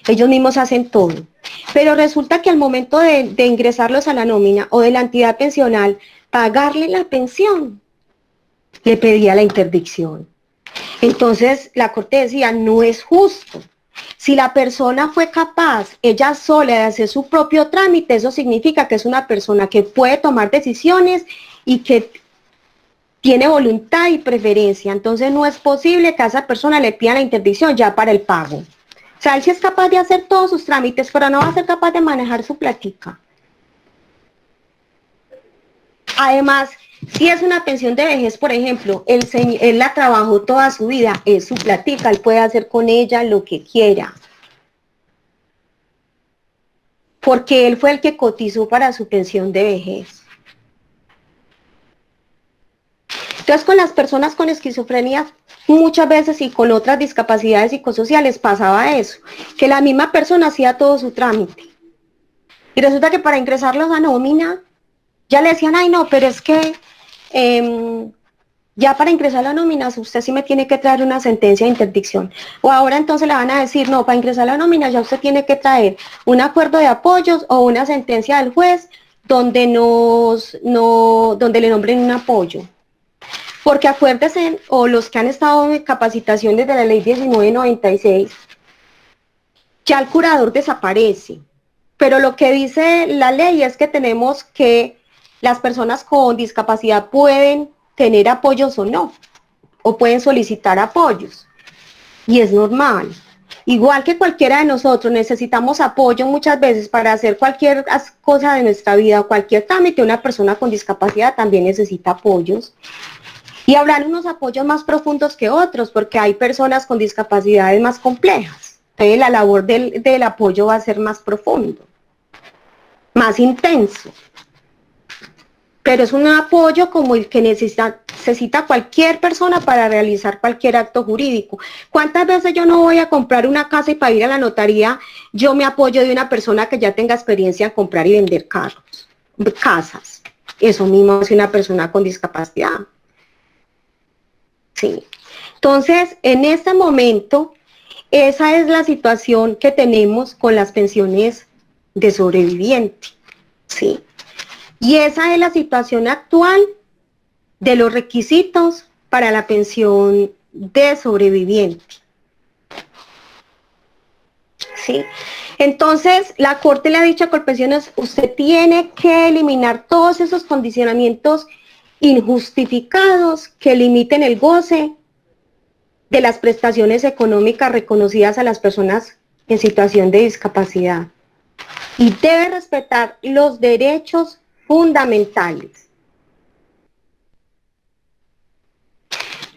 Ellos mismos hacen todo. Pero resulta que al momento de ingresarlos a la nómina o de la entidad pensional, pagarle la pensión, le pedía la interdicción. Entonces la Corte decía, no es justo. Si la persona fue capaz, ella sola, de hacer su propio trámite, eso significa que es una persona que puede tomar decisiones y que tiene voluntad y preferencia. Entonces no es posible que a esa persona le pidan la interdicción ya para el pago. O sea, él sí es capaz de hacer todos sus trámites, pero no va a ser capaz de manejar su platica. Además, si es una pensión de vejez, por ejemplo, él la trabajó toda su vida, es su platica, él puede hacer con ella lo que quiera. Porque él fue el que cotizó para su pensión de vejez. Entonces, con las personas con esquizofrenia, muchas veces y con otras discapacidades psicosociales pasaba eso, que la misma persona hacía todo su trámite. Y resulta que para ingresarlos a nómina, ya le decían, ay no, pero es que ya para ingresar a la nómina usted sí me tiene que traer una sentencia de interdicción. O ahora entonces le van a decir, no, para ingresar a la nómina ya usted tiene que traer un acuerdo de apoyos o una sentencia del juez donde donde le nombren un apoyo. Porque acuérdense, o los que han estado en capacitación desde la ley 1996, ya el curador desaparece. Pero lo que dice la ley es que tenemos que las personas con discapacidad pueden tener apoyos o no, o pueden solicitar apoyos. Y es normal. Igual que cualquiera de nosotros necesitamos apoyo muchas veces para hacer cualquier cosa de nuestra vida, cualquier trámite, una persona con discapacidad también necesita apoyos. Y habrán unos apoyos más profundos que otros, porque hay personas con discapacidades más complejas. Entonces la labor del apoyo va a ser más profundo, más intenso. Pero es un apoyo como el que necesita cualquier persona para realizar cualquier acto jurídico. ¿Cuántas veces yo no voy a comprar una casa y para ir a la notaría yo me apoyo de una persona que ya tenga experiencia en comprar y vender casas? Eso mismo hace una persona con discapacidad. Sí. Entonces, en este momento, esa es la situación que tenemos con las pensiones de sobreviviente. Sí. Y esa es la situación actual de los requisitos para la pensión de sobreviviente. ¿Sí? Entonces, la Corte le ha dicho a Colpensiones, usted tiene que eliminar todos esos condicionamientos injustificados que limiten el goce de las prestaciones económicas reconocidas a las personas en situación de discapacidad. Y debe respetar los derechos fundamentales.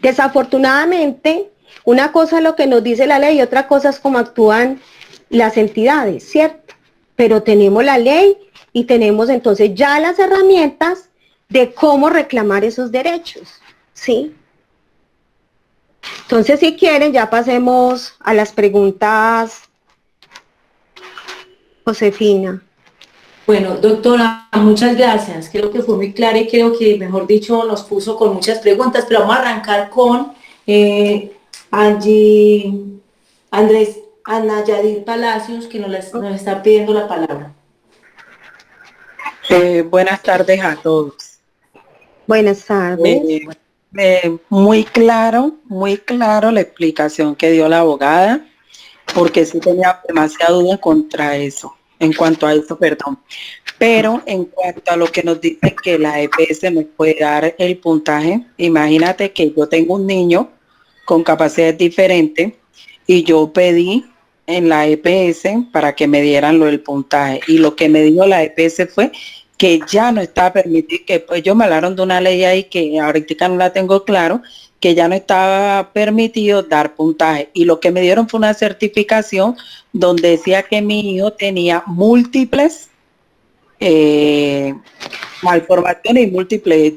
Desafortunadamente, una cosa es lo que nos dice la ley y otra cosa es cómo actúan las entidades, ¿cierto? Pero tenemos la ley y tenemos entonces ya las herramientas de cómo reclamar esos derechos, ¿sí? Entonces, si quieren, ya pasemos a las preguntas, Josefina. Bueno, doctora, muchas gracias. Creo que fue muy clara y creo que, mejor dicho, nos puso con muchas preguntas, pero vamos a arrancar con Ana Yadir Palacios, que nos está pidiendo la palabra. Buenas tardes a todos. Buenas tardes. Muy claro la explicación que dio la abogada, porque sí tenía demasiada duda en cuanto a eso, perdón. Pero en cuanto a lo que nos dice que la EPS me puede dar el puntaje, imagínate que yo tengo un niño con capacidades diferentes y yo pedí en la EPS para que me dieran lo del puntaje, y lo que me dijo la EPS fue que ya no estaba permitido, que pues ellos me hablaron de una ley ahí que ahorita no la tengo claro, que ya no estaba permitido dar puntaje, y lo que me dieron fue una certificación donde decía que mi hijo tenía múltiples malformaciones y múltiples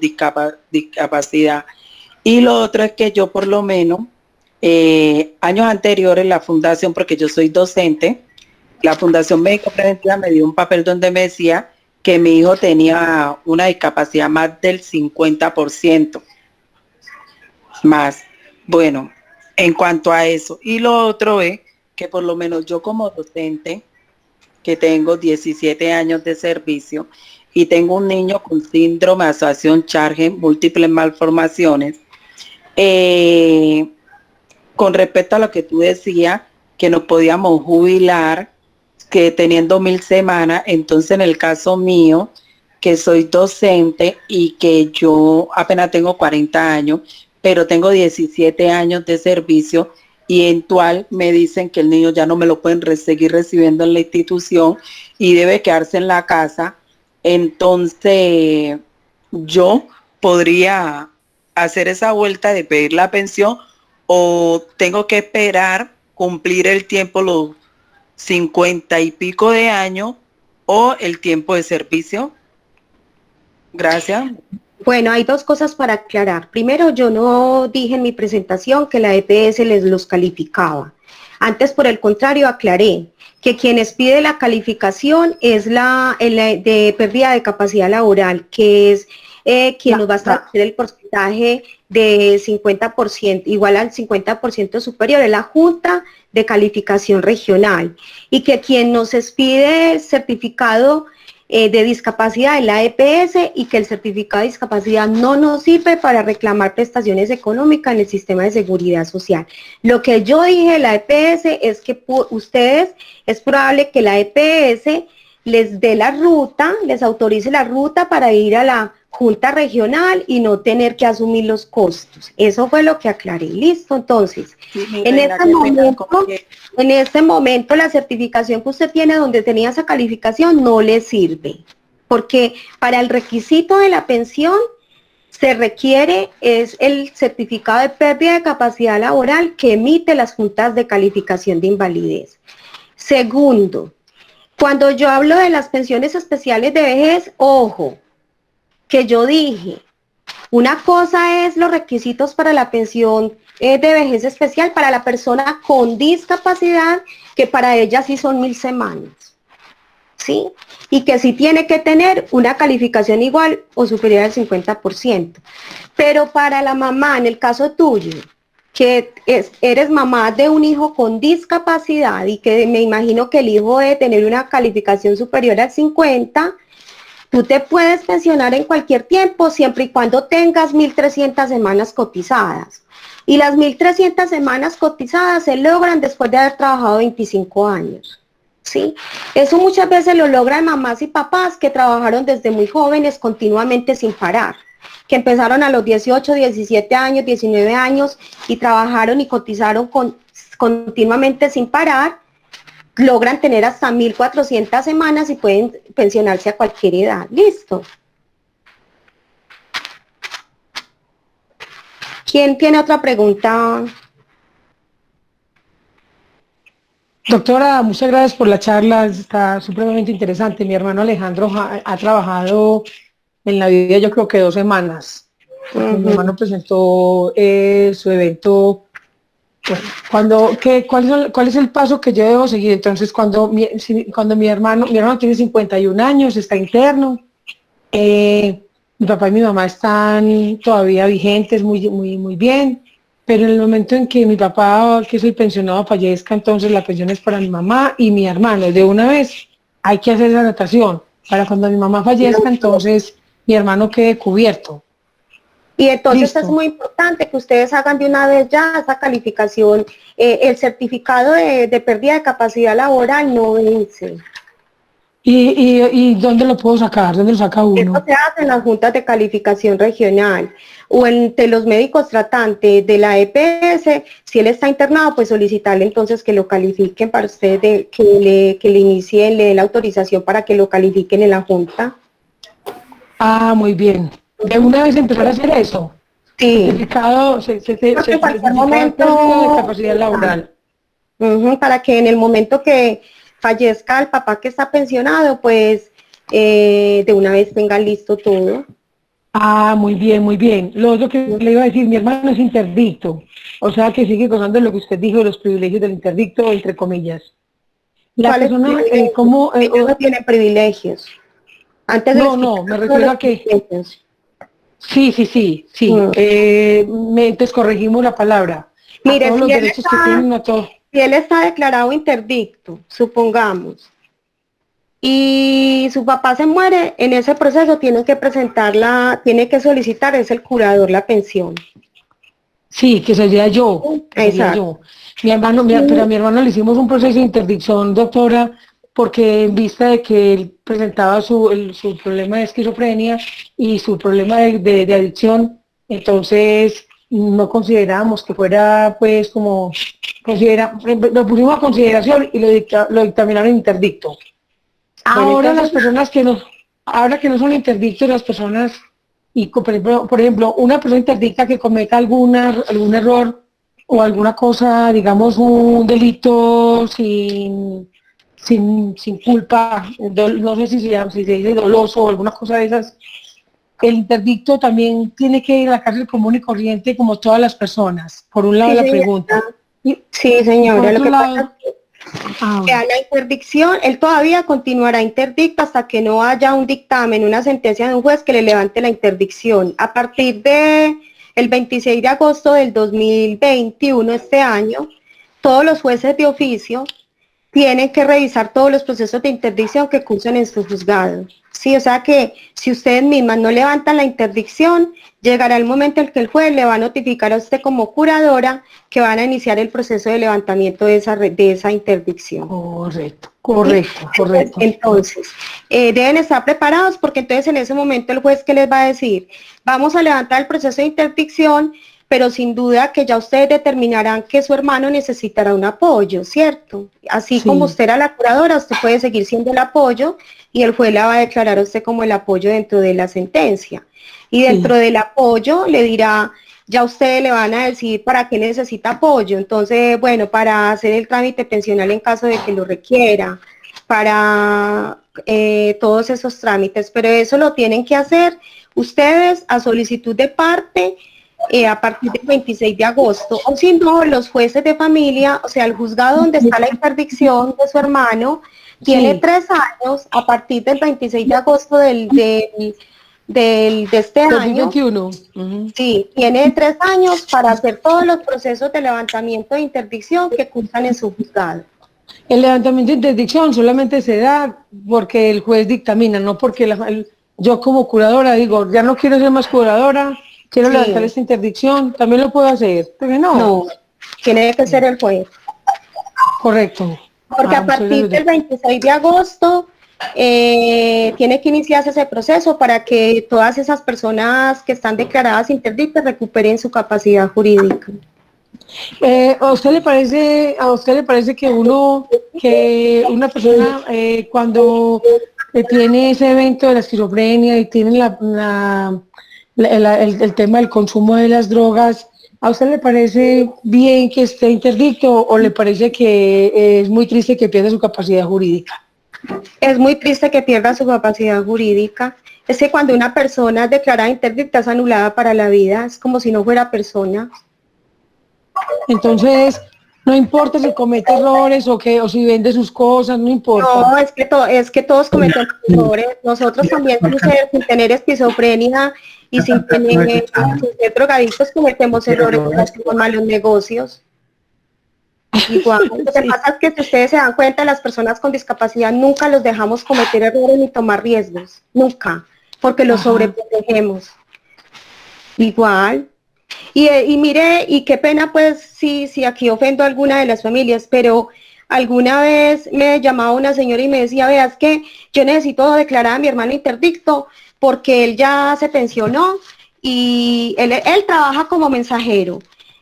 discapacidad. Y lo otro es que yo por lo menos años anteriores la fundación, porque yo soy docente, la Fundación Médico Preventiva me dio un papel donde me decía que mi hijo tenía una discapacidad más del 50% más. Bueno, en cuanto a eso. Y lo otro es que por lo menos yo como docente, que tengo 17 años de servicio y tengo un niño con síndrome de asociación Charge, múltiples malformaciones, con respecto a lo que tú decías, que nos podíamos jubilar que teniendo 1000 semanas, entonces en el caso mío, que soy docente y que yo apenas tengo 40 años, pero tengo 17 años de servicio, y eventual me dicen que el niño ya no me lo pueden seguir recibiendo en la institución y debe quedarse en la casa, entonces yo podría hacer esa vuelta de pedir la pensión, o tengo que esperar cumplir el tiempo, los 50 y pico de años, o el tiempo de servicio. Gracias. Bueno, hay dos cosas para aclarar. Primero, yo no dije en mi presentación que la EPS les los calificaba. Antes, por el contrario, aclaré que quienes pide la calificación es el de pérdida de capacidad laboral, que es quien nos va a establecer el porcentaje de 50%, igual al 50% superior, es la Junta de Calificación Regional, y que quien nos expide el certificado de discapacidad es la EPS, y que el certificado de discapacidad no nos sirve para reclamar prestaciones económicas en el sistema de seguridad social. Lo que yo dije de la EPS es que ustedes, es probable que la EPS les dé la ruta, les autorice la ruta para ir a la Junta Regional y no tener que asumir los costos. Eso fue lo que aclaré. Listo, entonces, Sí, en este momento la certificación que usted tiene donde tenía esa calificación no le sirve, porque para el requisito de la pensión se requiere es el certificado de pérdida de capacidad laboral que emite las juntas de calificación de invalidez. Segundo, cuando yo hablo de las pensiones especiales de vejez, ojo, que yo dije, una cosa es los requisitos para la pensión de vejez especial para la persona con discapacidad, que para ella sí son 1000 semanas, ¿sí? Y que sí tiene que tener una calificación igual o superior al 50%. Pero para la mamá, en el caso tuyo, que eres mamá de un hijo con discapacidad y que me imagino que el hijo debe tener una calificación superior al 50%, tú te puedes pensionar en cualquier tiempo siempre y cuando tengas 1300 semanas cotizadas. Y las 1300 semanas cotizadas se logran después de haber trabajado 25 años. ¿Sí? Eso muchas veces lo logran mamás y papás que trabajaron desde muy jóvenes continuamente sin parar, que empezaron a los 18, 17 años, 19 años y trabajaron y cotizaron continuamente sin parar. Logran tener hasta 1400 semanas y pueden pensionarse a cualquier edad. Listo. ¿Quién tiene otra pregunta? Doctora, muchas gracias por la charla, está supremamente interesante. Mi hermano Alejandro ha trabajado en la vida, yo creo que 2 semanas. Mi hermano presentó su evento. Bueno, ¿cuál es el paso que yo debo seguir? Entonces, cuando mi hermano tiene 51 años, está interno, mi papá y mi mamá están todavía vigentes, muy bien, pero en el momento en que mi papá, que es el pensionado, fallezca, entonces la pensión es para mi mamá y mi hermano. De una vez hay que hacer esa anotación, para cuando mi mamá fallezca, entonces mi hermano quede cubierto. Y entonces Listo. es muy importante que ustedes hagan de una vez ya esa calificación. El certificado de pérdida de capacidad laboral no vence. ¿Y dónde lo puedo sacar? ¿Dónde lo saca uno? Esto se hace en las juntas de calificación regional o entre los médicos tratantes de la EPS. Si él está internado, pues solicitarle entonces que lo califiquen para usted, que le inicien, le den la autorización para que lo califiquen en la junta. Ah, muy bien. ¿De una vez empezar a hacer eso? Sí. Certificado, certificado de capacidad laboral. Para que en el momento que fallezca el papá que está pensionado, pues de una vez tenga listo todo. Ah, muy bien, muy bien. Lo otro que le iba a decir, mi hermano es interdicto, o sea que sigue gozando de lo que usted dijo de los privilegios del interdicto, entre comillas. La persona, ¿cómo? No tiene privilegios. Antes no, me refiero a que... Sí. Entonces corregimos la palabra. Mire, todos los derechos que tienen a todos. Si él está declarado interdicto, supongamos, y su papá se muere, en ese proceso tiene que solicitar, es el curador, la pensión. Sí, que sería yo. Exacto. Pero a mi hermano le hicimos un proceso de interdicción, doctora, porque en vista de que él presentaba su problema de esquizofrenia y su problema de adicción, entonces no considerábamos que fuera pues como lo pusimos a consideración y lo dictaminaron interdicto. Ahora las personas ahora que no son interdictos, las personas, y por ejemplo, una persona interdicta que cometa algún error o alguna cosa, digamos un delito sin culpa, no sé si se dice doloso o alguna cosa de esas, el interdicto también tiene que ir a la cárcel común y corriente como todas las personas. Por un lado Sí, la señora. pregunta. Sí, señora, Por lo otro que lado, pasa es ah, que a la interdicción, él todavía continuará interdicto hasta que no haya un dictamen, una sentencia de un juez que le levante la interdicción. A partir de el 26 de agosto del 2021, este año, todos los jueces de oficio tienen que revisar todos los procesos de interdicción que cursan en su juzgado. Sí, o sea que si ustedes mismas no levantan la interdicción, llegará el momento en que el juez le va a notificar a usted como curadora que van a iniciar el proceso de levantamiento de esa interdicción. correcto, correcto, ¿Sí? correcto. Entonces, deben estar preparados porque entonces en ese momento el juez, ¿qué les va a decir? Vamos a levantar el proceso de interdicción, pero sin duda que ya ustedes determinarán que su hermano necesitará un apoyo, ¿cierto? Así Sí. como usted era la curadora, usted puede seguir siendo el apoyo y el juez la va a declarar a usted como el apoyo dentro de la sentencia. Y dentro del apoyo le dirá, ya ustedes le van a decir para qué necesita apoyo. Entonces, bueno, para hacer el trámite pensional en caso de que lo requiera, para todos esos trámites, pero eso lo tienen que hacer ustedes a solicitud de parte a partir del 26 de agosto, o si no, los jueces de familia, o sea, el juzgado donde está la interdicción de su hermano, tiene 3 años a partir del 26 de agosto de este año. 2021. Sí, tiene 3 años para hacer todos los procesos de levantamiento de interdicción que cursan en su juzgado. El levantamiento de interdicción solamente se da porque el juez dictamina, no porque yo como curadora digo, ya no quiero ser más curadora, quiero levantar esta interdicción, también lo puedo hacer. Porque No, tiene que ser el juez. Correcto. Porque a partir del 26 de agosto tiene que iniciarse ese proceso para que todas esas personas que están declaradas interdictas recuperen su capacidad jurídica. ¿A usted le parece que una persona cuando tiene ese evento de la esquizofrenia y tiene el tema del consumo de las drogas, ¿a usted le parece bien que esté interdicto o le parece que es muy triste que pierda su capacidad jurídica? Es muy triste que pierda su capacidad jurídica. Es que cuando una persona es declarada interdicta es anulada para la vida, es como si no fuera persona. Entonces, no importa si comete errores o si vende sus cosas, no importa. No, es que todos cometemos errores. Nosotros también sin tener esquizofrenia y sin ser drogadictos cometemos errores y hacemos malos negocios. Igual, lo que pasa es que si ustedes se dan cuenta, las personas con discapacidad nunca los dejamos cometer errores ni tomar riesgos, nunca, porque los sobreprotegemos. Igual. Y mire, y qué pena pues si aquí ofendo a alguna de las familias, pero alguna vez me llamaba una señora y me decía, vea, es que yo necesito declarar a mi hermano interdicto porque él ya se pensionó y él trabaja como mensajero.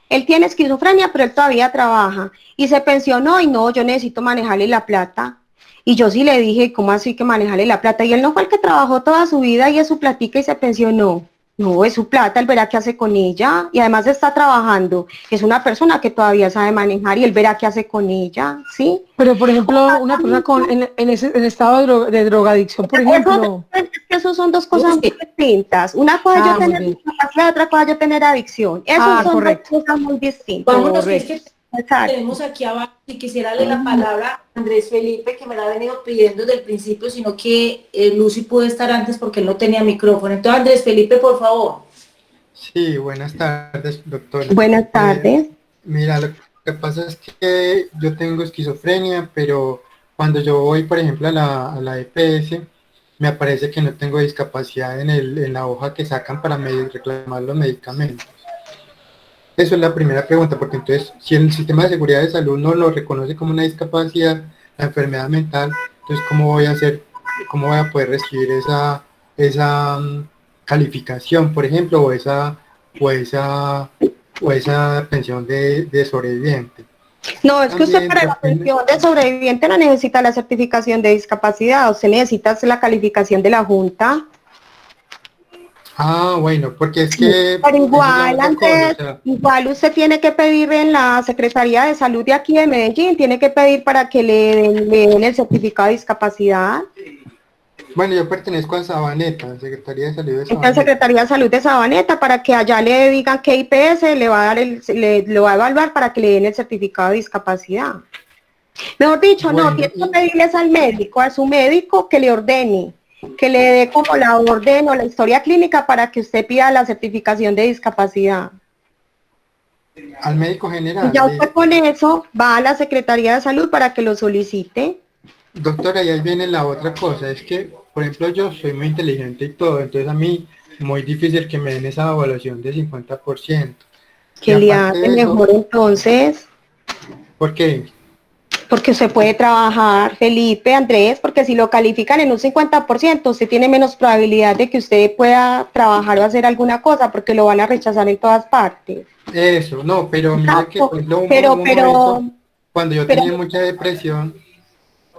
Él tiene esquizofrenia, pero él todavía trabaja y se pensionó y no, yo necesito manejarle la plata. Y yo sí le dije, ¿cómo así que manejarle la plata? Y él no fue el que trabajó toda su vida y es su platica y se pensionó. No, es su plata, él verá qué hace con ella y además está trabajando. Es una persona que todavía sabe manejar y él verá qué hace con ella, ¿sí? Pero, por ejemplo, una persona en estado de drogadicción, por ejemplo. Esos son dos cosas muy distintas. Una cosa es yo tener discapacidad, otra cosa es yo tener adicción. Esos son dos cosas muy distintas. Vámonos, que es que tenemos aquí abajo y quisiera darle la palabra a Andrés Felipe, que me la ha venido pidiendo desde el principio, sino que Lucy pudo estar antes porque él no tenía micrófono. Entonces, Andrés Felipe, por favor. Sí, buenas tardes, doctora. Buenas tardes. Mira, lo que pasa es que yo tengo esquizofrenia, pero cuando yo voy, por ejemplo, a la EPS, me aparece que no tengo discapacidad en la hoja que sacan para reclamar los medicamentos. Eso es la primera pregunta, porque entonces, si el sistema de seguridad de salud no lo reconoce como una discapacidad, la enfermedad mental, entonces, ¿cómo voy a poder recibir esa calificación, por ejemplo, o esa pensión de sobreviviente? No, es que usted para la pensión de sobreviviente no necesita la certificación de discapacidad, usted necesita la calificación de la Junta. Ah, bueno, porque es que... Pero igual usted tiene que pedir en la Secretaría de Salud de aquí de Medellín, tiene que pedir para que le den el certificado de discapacidad. Bueno, yo pertenezco a Sabaneta, Secretaría de Salud de Entonces, Sabaneta. Secretaría de Salud de Sabaneta, para que allá le digan qué IPS le va a dar lo va a evaluar para que le den el certificado de discapacidad. Mejor dicho, no, Bueno, tiene que pedirles al médico, a su médico, que le ordene, que le dé como la orden o la historia clínica para que usted pida la certificación de discapacidad. al médico Y general, ya usted listo. con eso va a la Secretaría de Salud para que lo solicite. Doctora, y ahí viene la otra cosa, es que, por ejemplo, yo soy muy inteligente y todo, entonces a mí muy difícil que me den esa evaluación de 50%. Y Que le aparte hace de eso, mejor entonces, ¿por qué? porque usted puede trabajar, Felipe, Andrés, porque si lo califican en un 50%, usted tiene menos probabilidad de que usted pueda trabajar o hacer alguna cosa, porque lo van a rechazar en todas partes. Eso, no, pero mira que, Exacto. por ejemplo, hubo Pero, un pero, momento, cuando yo pero, tenía mucha depresión,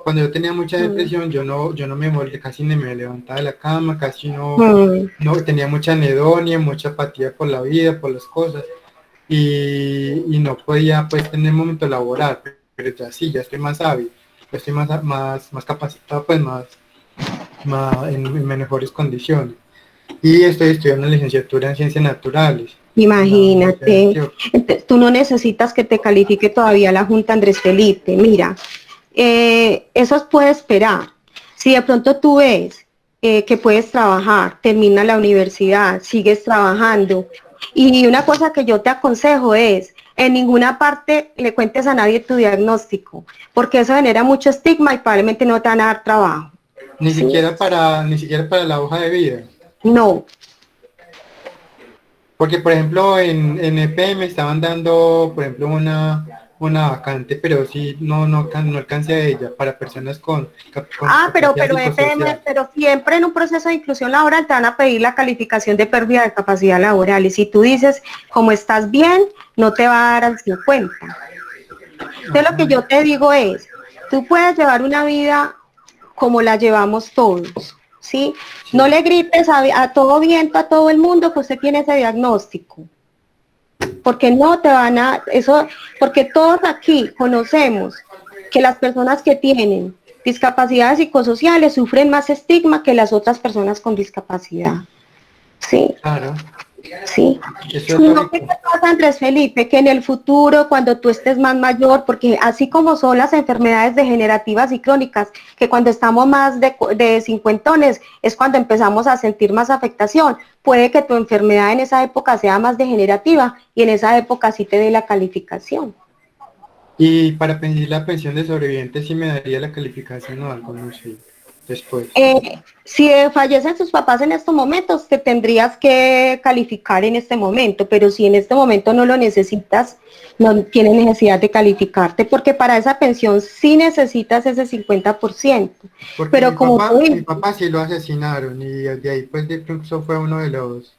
cuando yo tenía mucha mm, depresión, yo no me molé, casi ni me levantaba de la cama, casi mm. no tenía mucha anedonia, mucha apatía por la vida, por las cosas, y no podía pues tener momento laboral, pero ya sí, ya estoy más hábil, ya estoy más capacitado, pues en mejores condiciones. Y estoy estudiando licenciatura en Ciencias Naturales en la Universidad de Imagínate, Antioquia. tú no necesitas que te califique todavía la Junta Andrés Felipe. Mira, eso puede esperar. Si de pronto tú ves que puedes trabajar, termina la universidad, sigues trabajando. Y una cosa que yo te aconsejo es, en ninguna parte le cuentes a nadie tu diagnóstico, porque eso genera mucho estigma y probablemente no te van a dar trabajo. ¿Sí? Ni siquiera para la hoja de vida. No. Porque, por ejemplo, en EP me estaban dando, por ejemplo, una vacante, pero sí, no alcancé a ella, para personas con Ah, discapacidad pero EPM, psicosocial. pero siempre en un proceso de inclusión laboral te van a pedir la calificación de pérdida de capacidad laboral. Y si tú dices, como estás bien, no te va a dar al 50. Entonces lo que yo te digo es, tú puedes llevar una vida como la llevamos todos, ¿sí? No Sí, le grites a todo viento, a todo el mundo que usted tiene ese diagnóstico. Porque no te van a, eso, porque todos aquí conocemos que las personas que tienen discapacidades psicosociales sufren más estigma que las otras personas con discapacidad. Sí, claro, sí. eso es Sino que, ¿qué lógico. pasa, Andrés Felipe? Que en el futuro, cuando tú estés más mayor, porque así como son las enfermedades degenerativas y crónicas, que cuando estamos más de cincuentones es cuando empezamos a sentir más afectación, puede que tu enfermedad en esa época sea más degenerativa y en esa época sí te dé la calificación. Y para pedir la pensión de sobreviviente, sí me daría la calificación o algo, no sé, después. Si fallecen tus papás en estos momentos, te tendrías que calificar en este momento, pero si en este momento no lo necesitas, no tienes necesidad de calificarte, porque para esa pensión sí necesitas ese 50%. Porque Pero como tú mi dices, papá sí lo asesinaron y de ahí pues de pronto fue uno de los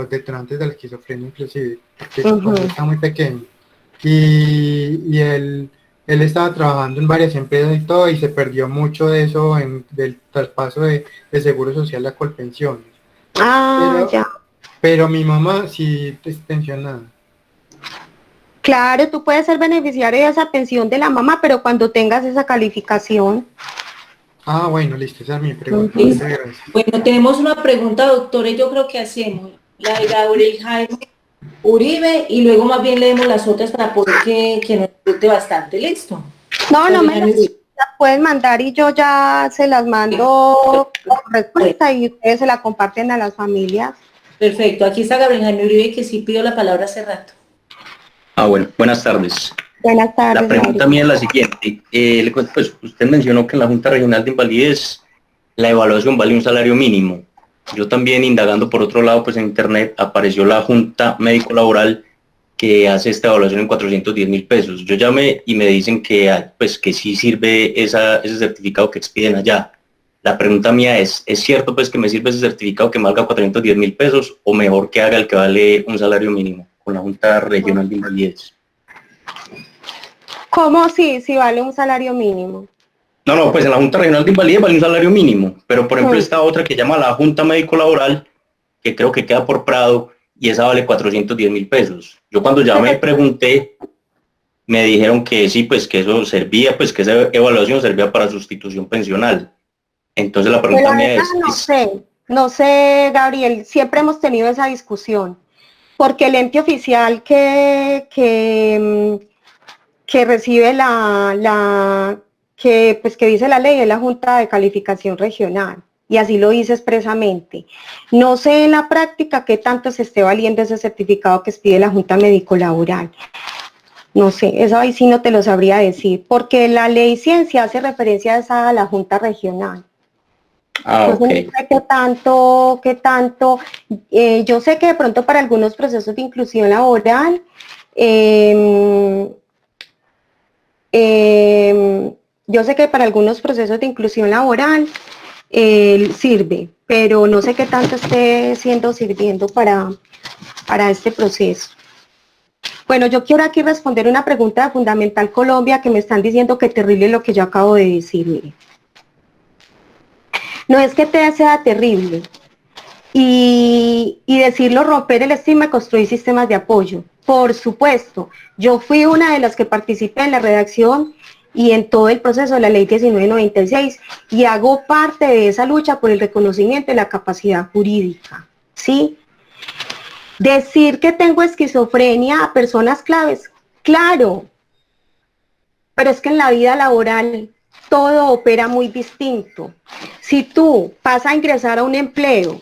detonantes de la esquizofrenia inclusive, porque cuando ujú. estaba muy pequeño. Y él estaba trabajando en varias empresas y todo y se perdió mucho de eso del traspaso de seguro social a Colpensiones. Ah, Pero, ya. pero mi mamá sí es pensionada. Claro, tú puedes ser beneficiario de esa pensión de la mamá, pero cuando tengas esa calificación. Ah, bueno, listo, esa es mi pregunta. Ujú. Muchas gracias. Bueno, tenemos una pregunta, doctora, y yo creo que hacemos la de Gabriel Jaime Uribe y luego más bien leemos las otras para poder que nos guste bastante. ¿Listo? No Gabriel me Jaime Uribe. las pueden mandar y yo ya se las mando por Bueno, respuesta y ustedes se la comparten a las familias. perfecto. Aquí está Gabriel Jaime Uribe, que sí pidió la palabra hace rato. Bueno, buenas tardes. Buenas La tardes, pregunta Gabriel. mía es la siguiente. Le cuento, pues usted mencionó que en la Junta Regional de Invalidez la evaluación vale un salario mínimo. Yo también, indagando por otro lado, pues en internet apareció la Junta Médico Laboral que hace esta evaluación en 410.000 pesos. Yo llamé y me dicen que, pues, que sí sirve ese certificado que expiden allá. La pregunta mía ¿es cierto pues que me sirve ese certificado que me valga 410.000 pesos o mejor que haga el que vale un salario mínimo con la Junta Regional de Invalidez? ¿Cómo si vale un salario mínimo? No, pues en la Junta Regional de Invalidez vale un salario mínimo, pero por ejemplo esta otra que llama la Junta Médico Laboral, que creo que queda por Prado, y esa vale 410.000 pesos. Yo cuando ya me pregunté, me dijeron que sí, pues que eso servía, pues que esa evaluación servía para sustitución pensional. Entonces la Pues pregunta la mía verdad no sé, Gabriel, siempre hemos tenido esa discusión, porque el ente oficial que recibe que dice la ley es la Junta de Calificación Regional, y así lo dice expresamente. No sé en la práctica qué tanto se esté valiendo ese certificado que pide la Junta Médico-Laboral. No sé, eso ahí sí no te lo sabría decir, porque la ley ciencia hace referencia a la Junta Regional. Entonces, ok. no sé qué tanto, yo sé que de pronto para algunos procesos de inclusión laboral, yo sé que para algunos procesos de inclusión laboral sirve, pero no sé qué tanto esté sirviendo para este proceso. Bueno, yo quiero aquí responder una pregunta de Fundamental Colombia que me están diciendo que terrible lo que yo acabo de decir. Mire. No es que te sea terrible y decirlo romper el estigma y construir sistemas de apoyo. Por supuesto, yo fui una de las que participé en la redacción y en todo el proceso de la ley 1996 y hago parte de esa lucha por el reconocimiento de la capacidad jurídica, ¿sí? Decir que tengo esquizofrenia a personas claves, claro, pero es que en la vida laboral todo opera muy distinto. Si tú vas a ingresar a un empleo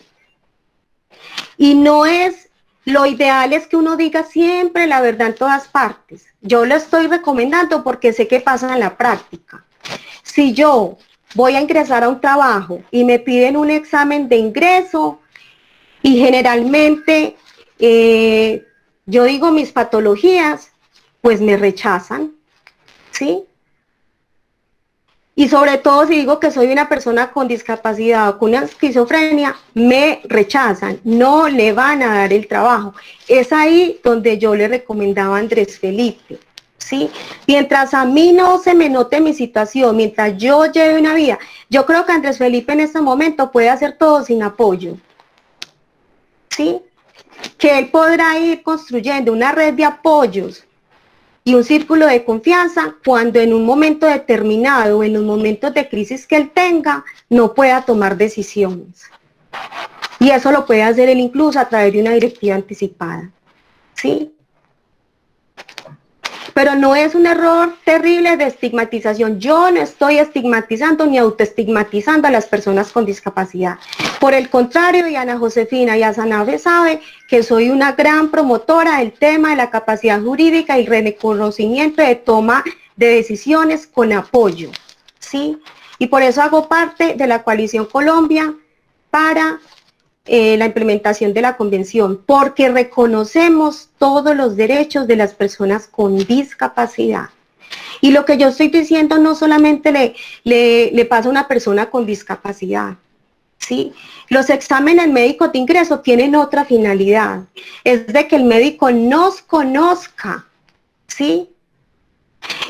y no es, lo ideal es que uno diga siempre la verdad en todas partes. Yo lo estoy recomendando porque sé que pasa en la práctica. Si yo voy a ingresar a un trabajo y me piden un examen de ingreso y generalmente yo digo mis patologías, pues me rechazan, ¿sí? Y sobre todo si digo que soy una persona con discapacidad o con una esquizofrenia, me rechazan, no le van a dar el trabajo. Es ahí donde yo le recomendaba a Andrés Felipe, ¿sí? Mientras a mí no se me note mi situación, mientras yo lleve una vida, yo creo que Andrés Felipe en este momento puede hacer todo sin apoyo, ¿sí? Que él podrá ir construyendo una red de apoyos y un círculo de confianza cuando en un momento determinado, en los momentos de crisis que él tenga, no pueda tomar decisiones. Y eso lo puede hacer él incluso a través de una directiva anticipada, ¿sí? Pero no es un error terrible de estigmatización. Yo no estoy estigmatizando ni autoestigmatizando a las personas con discapacidad. Por el contrario, y Ana Josefina y Asanabe sabe que soy una gran promotora del tema de la capacidad jurídica y el reconocimiento de toma de decisiones con apoyo, ¿sí? Y por eso hago parte de la Coalición Colombia para la implementación de la convención, porque reconocemos todos los derechos de las personas con discapacidad. Y lo que yo estoy diciendo no solamente le pasa a una persona con discapacidad, ¿sí? Los exámenes médicos de ingreso tienen otra finalidad, es de que el médico nos conozca, ¿sí?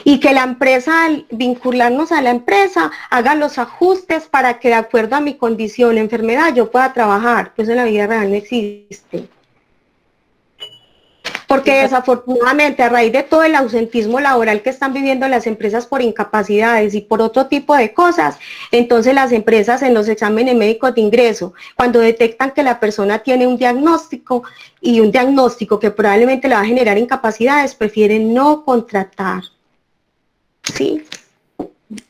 Y que la empresa, al vincularnos a la empresa, haga los ajustes para que de acuerdo a mi condición, enfermedad, yo pueda trabajar. Pues en la vida real no existe. Porque desafortunadamente a raíz de todo el ausentismo laboral que están viviendo las empresas por incapacidades y por otro tipo de cosas, entonces las empresas en los exámenes médicos de ingreso, cuando detectan que la persona tiene un diagnóstico y un diagnóstico que probablemente le va a generar incapacidades, prefieren no contratar. Sí.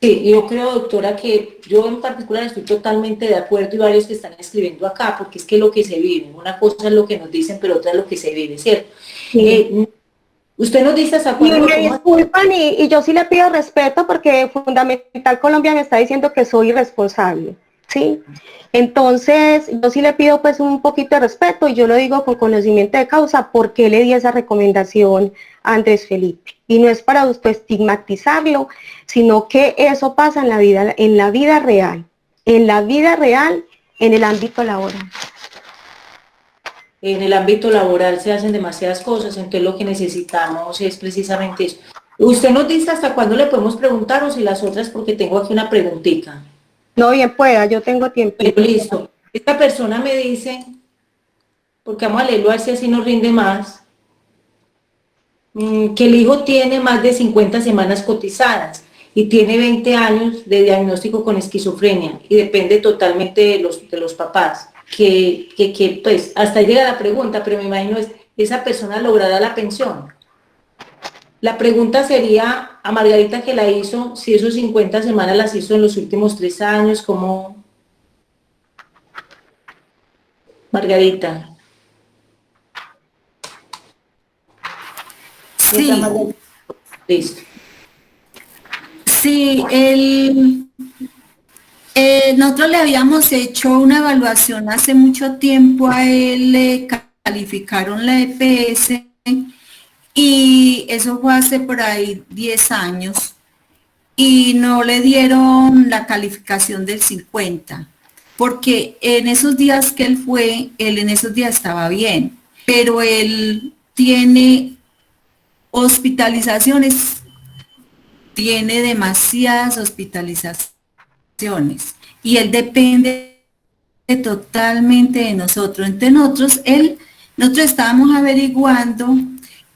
Sí, yo creo, doctora, que yo en particular estoy totalmente de acuerdo y varios que están escribiendo acá, porque es que lo que se vive, una cosa es lo que nos dicen, pero otra es lo que se vive, ¿cierto? Sí. Usted nos dice hasta cuándo... Y me disculpan y yo sí le pido respeto porque Fundamental Colombia me está diciendo que soy irresponsable, ¿sí? Entonces, yo sí le pido pues un poquito de respeto y yo lo digo con conocimiento de causa porque le di esa recomendación a Andrés Felipe. Y no es para usted estigmatizarlo, sino que eso pasa en la vida real, en el ámbito laboral. En el ámbito laboral se hacen demasiadas cosas, entonces lo que necesitamos es precisamente eso. Usted nos dice hasta cuándo le podemos preguntar o si las otras, porque tengo aquí una preguntita. No, bien pueda, yo tengo tiempo. Pero listo. Esta persona me dice, porque vamos a leerlo a ver si así nos rinde más, que el hijo tiene más de 50 semanas cotizadas y tiene 20 años de diagnóstico con esquizofrenia y depende totalmente de los papás, que pues hasta ahí llega la pregunta, pero me imagino ¿esa persona logrará la pensión? La pregunta sería a Margarita, que la hizo, si esos 50 semanas las hizo en los últimos 3 años, ¿cómo? Margarita. Sí. Listo. Sí, nosotros le habíamos hecho una evaluación hace mucho tiempo, a él le calificaron la EPS y eso fue hace por ahí 10 años y no le dieron la calificación del 50, porque en esos días que él en esos días estaba bien, pero él tiene hospitalizaciones, tiene demasiadas hospitalizaciones y él depende totalmente de nosotros. Entre nosotros estábamos averiguando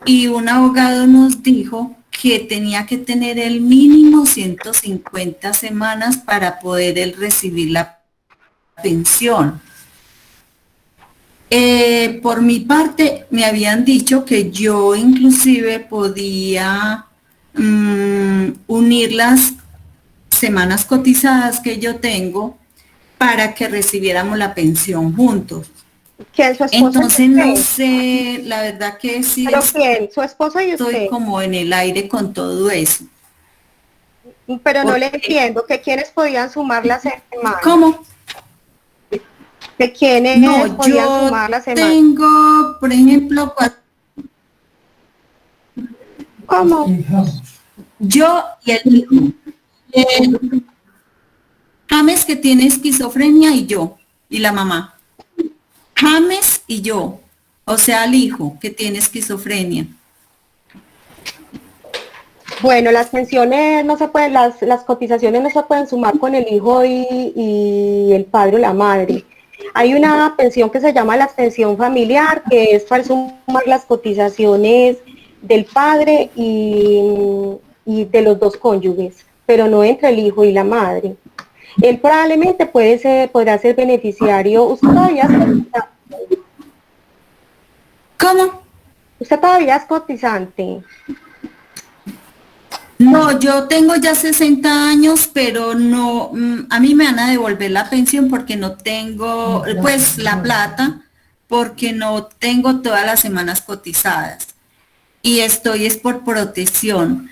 y un abogado nos dijo que tenía que tener el mínimo 150 semanas para poder él recibir la pensión. Por mi parte me habían dicho que yo inclusive podía unir las semanas cotizadas que yo tengo para que recibiéramos la pensión juntos. ¿Quién, su esposa? Entonces no sé, la verdad que sí. ¿Pero quién? ¿Su esposa y usted? Estoy como en el aire con todo eso. Pero no le entiendo, que quiénes podían sumar las semanas. ¿Cómo? ¿De quiénes podían sumar las semanas? Tengo, por ejemplo, ¿Cómo? Yo y el hijo. James, que tiene esquizofrenia, y yo, y la mamá. James y yo, o sea, el hijo que tiene esquizofrenia. Bueno, las pensiones no se pueden, las cotizaciones no se pueden sumar con el hijo y el padre o la madre. Hay una pensión que se llama la pensión familiar, que es para sumar las cotizaciones del padre y de los dos cónyuges, pero no entre el hijo y la madre. Él probablemente podrá ser beneficiario. ¿Usted todavía es cotizante? ¿Cómo? ¿Usted todavía es cotizante? No, yo tengo ya 60 años, pero no, a mí me van a devolver la pensión porque no tengo, pues la plata, porque no tengo todas las semanas cotizadas. Y estoy es por protección.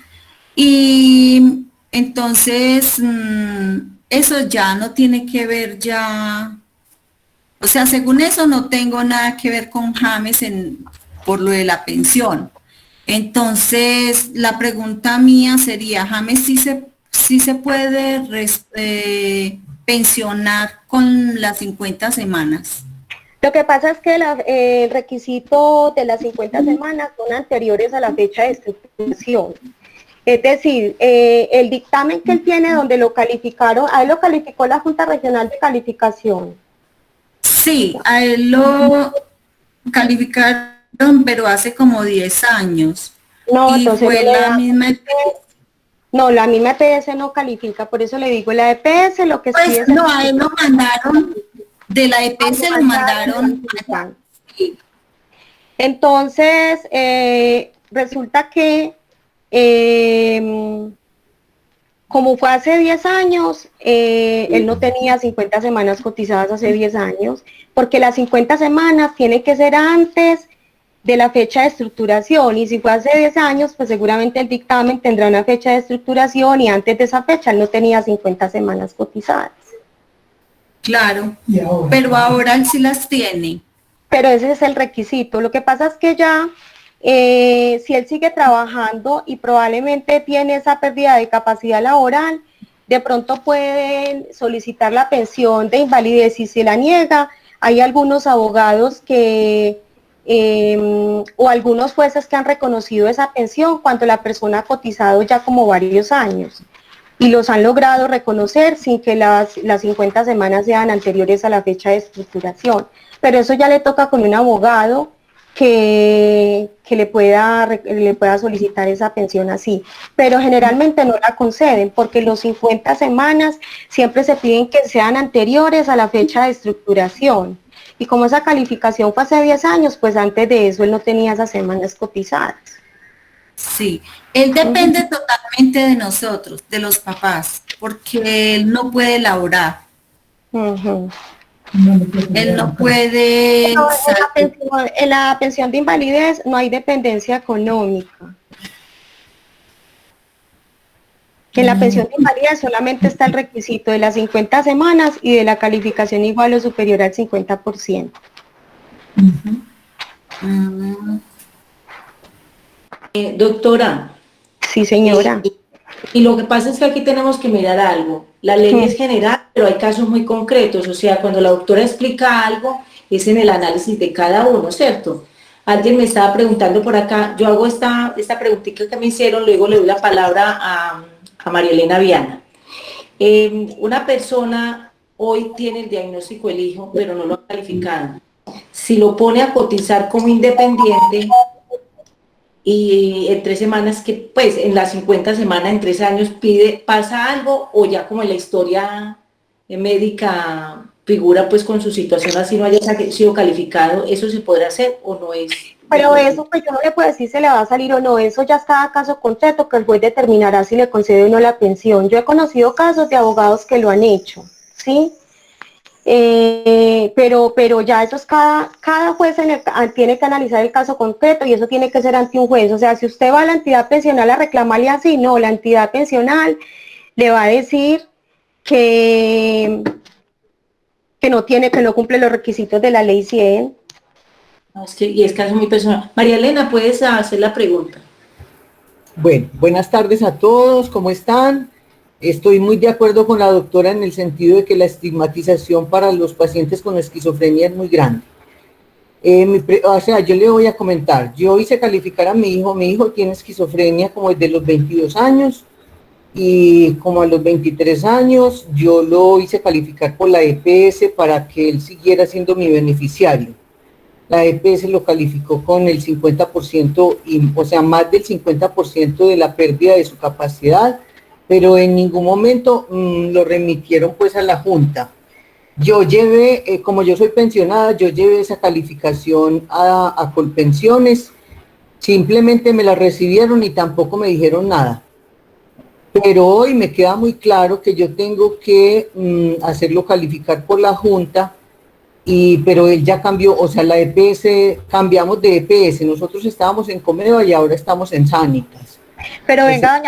Y entonces, eso ya no tiene que ver ya, o sea, según eso no tengo nada que ver con James por lo de la pensión. Entonces, la pregunta mía sería, James, ¿sí se puede pensionar con las 50 semanas? Lo que pasa es que el requisito de las 50 semanas son anteriores a la fecha de estructuración. Es decir, el dictamen que él tiene donde lo calificaron, a él lo calificó la Junta Regional de Calificación. Sí, a él lo calificaron, pero hace como 10 años. No, y entonces fue la misma EPS. No, la misma EPS no califica, por eso le digo, la EPS lo que pues sí es... No, a él lo mandaron, de la EPS lo mandaron. Entonces, resulta que como fue hace 10 años, él no tenía 50 semanas cotizadas hace 10 años, porque las 50 semanas tienen que ser antes de la fecha de estructuración, y si fue hace 10 años, pues seguramente el dictamen tendrá una fecha de estructuración y antes de esa fecha él no tenía 50 semanas cotizadas. Claro, pero ahora él sí las tiene. Pero ese es el requisito. Lo que pasa es que ya, si él sigue trabajando y probablemente tiene esa pérdida de capacidad laboral, de pronto pueden solicitar la pensión de invalidez y si la niega, hay algunos abogados que, o algunos jueces que han reconocido esa pensión cuando la persona ha cotizado ya como varios años y los han logrado reconocer sin que las 50 semanas sean anteriores a la fecha de estructuración. Pero eso ya le toca con un abogado que le pueda solicitar esa pensión así, pero generalmente no la conceden porque los 50 semanas siempre se piden que sean anteriores a la fecha de estructuración, y como esa calificación fue hace 10 años, pues antes de eso él no tenía esas semanas cotizadas. Sí, él depende totalmente de nosotros, de los papás, porque él no puede laborar. Él no puede... No, en la pensión de invalidez no hay dependencia económica. En la pensión de invalidez solamente está el requisito de las 50 semanas y de la calificación igual o superior al 50%. Doctora. Sí, señora. Y lo que pasa es que aquí tenemos que mirar algo. La ley es general, pero hay casos muy concretos. O sea, cuando la doctora explica algo, es en el análisis de cada uno, ¿cierto? Alguien me estaba preguntando por acá, yo hago esta preguntita que me hicieron, luego le doy la palabra a María Elena Viana. Una persona hoy tiene el diagnóstico del hijo, pero no lo ha calificado. Si lo pone a cotizar como independiente, y en 3 semanas, que pues en las 50 semanas, en 3 años pasa algo, o ya como en la historia médica figura pues con su situación así no haya sido calificado, ¿eso se podrá hacer o no es? Pero eso pues yo no le puedo decir si le va a salir o no, eso ya está a caso concreto que el juez determinará si le concede o no la pensión. Yo he conocido casos de abogados que lo han hecho, ¿sí? Pero ya eso es cada juez tiene que analizar el caso concreto y eso tiene que ser ante un juez. O sea, si usted va a la entidad pensional a reclamarle así, no, la entidad pensional le va a decir que no cumple los requisitos de la ley 100. No, y es caso muy personal. María Elena, ¿puedes hacer la pregunta? Bueno, buenas tardes a todos, ¿cómo están? Estoy muy de acuerdo con la doctora en el sentido de que la estigmatización para los pacientes con esquizofrenia es muy grande. O sea, yo le voy a comentar, yo hice calificar a mi hijo tiene esquizofrenia como desde los 22 años y como a los 23 años yo lo hice calificar por la EPS para que él siguiera siendo mi beneficiario. La EPS lo calificó con el 50%, o sea, más del 50% de la pérdida de su capacidad, pero en ningún momento lo remitieron pues a la Junta. Yo llevé, como yo soy pensionada, yo llevé esa calificación a Colpensiones, simplemente me la recibieron y tampoco me dijeron nada. Pero hoy me queda muy claro que yo tengo que hacerlo calificar por la Junta, pero él ya cambió, o sea, la EPS, cambiamos de EPS, nosotros estábamos en Comeva y ahora estamos en Sanitas. Pero venga,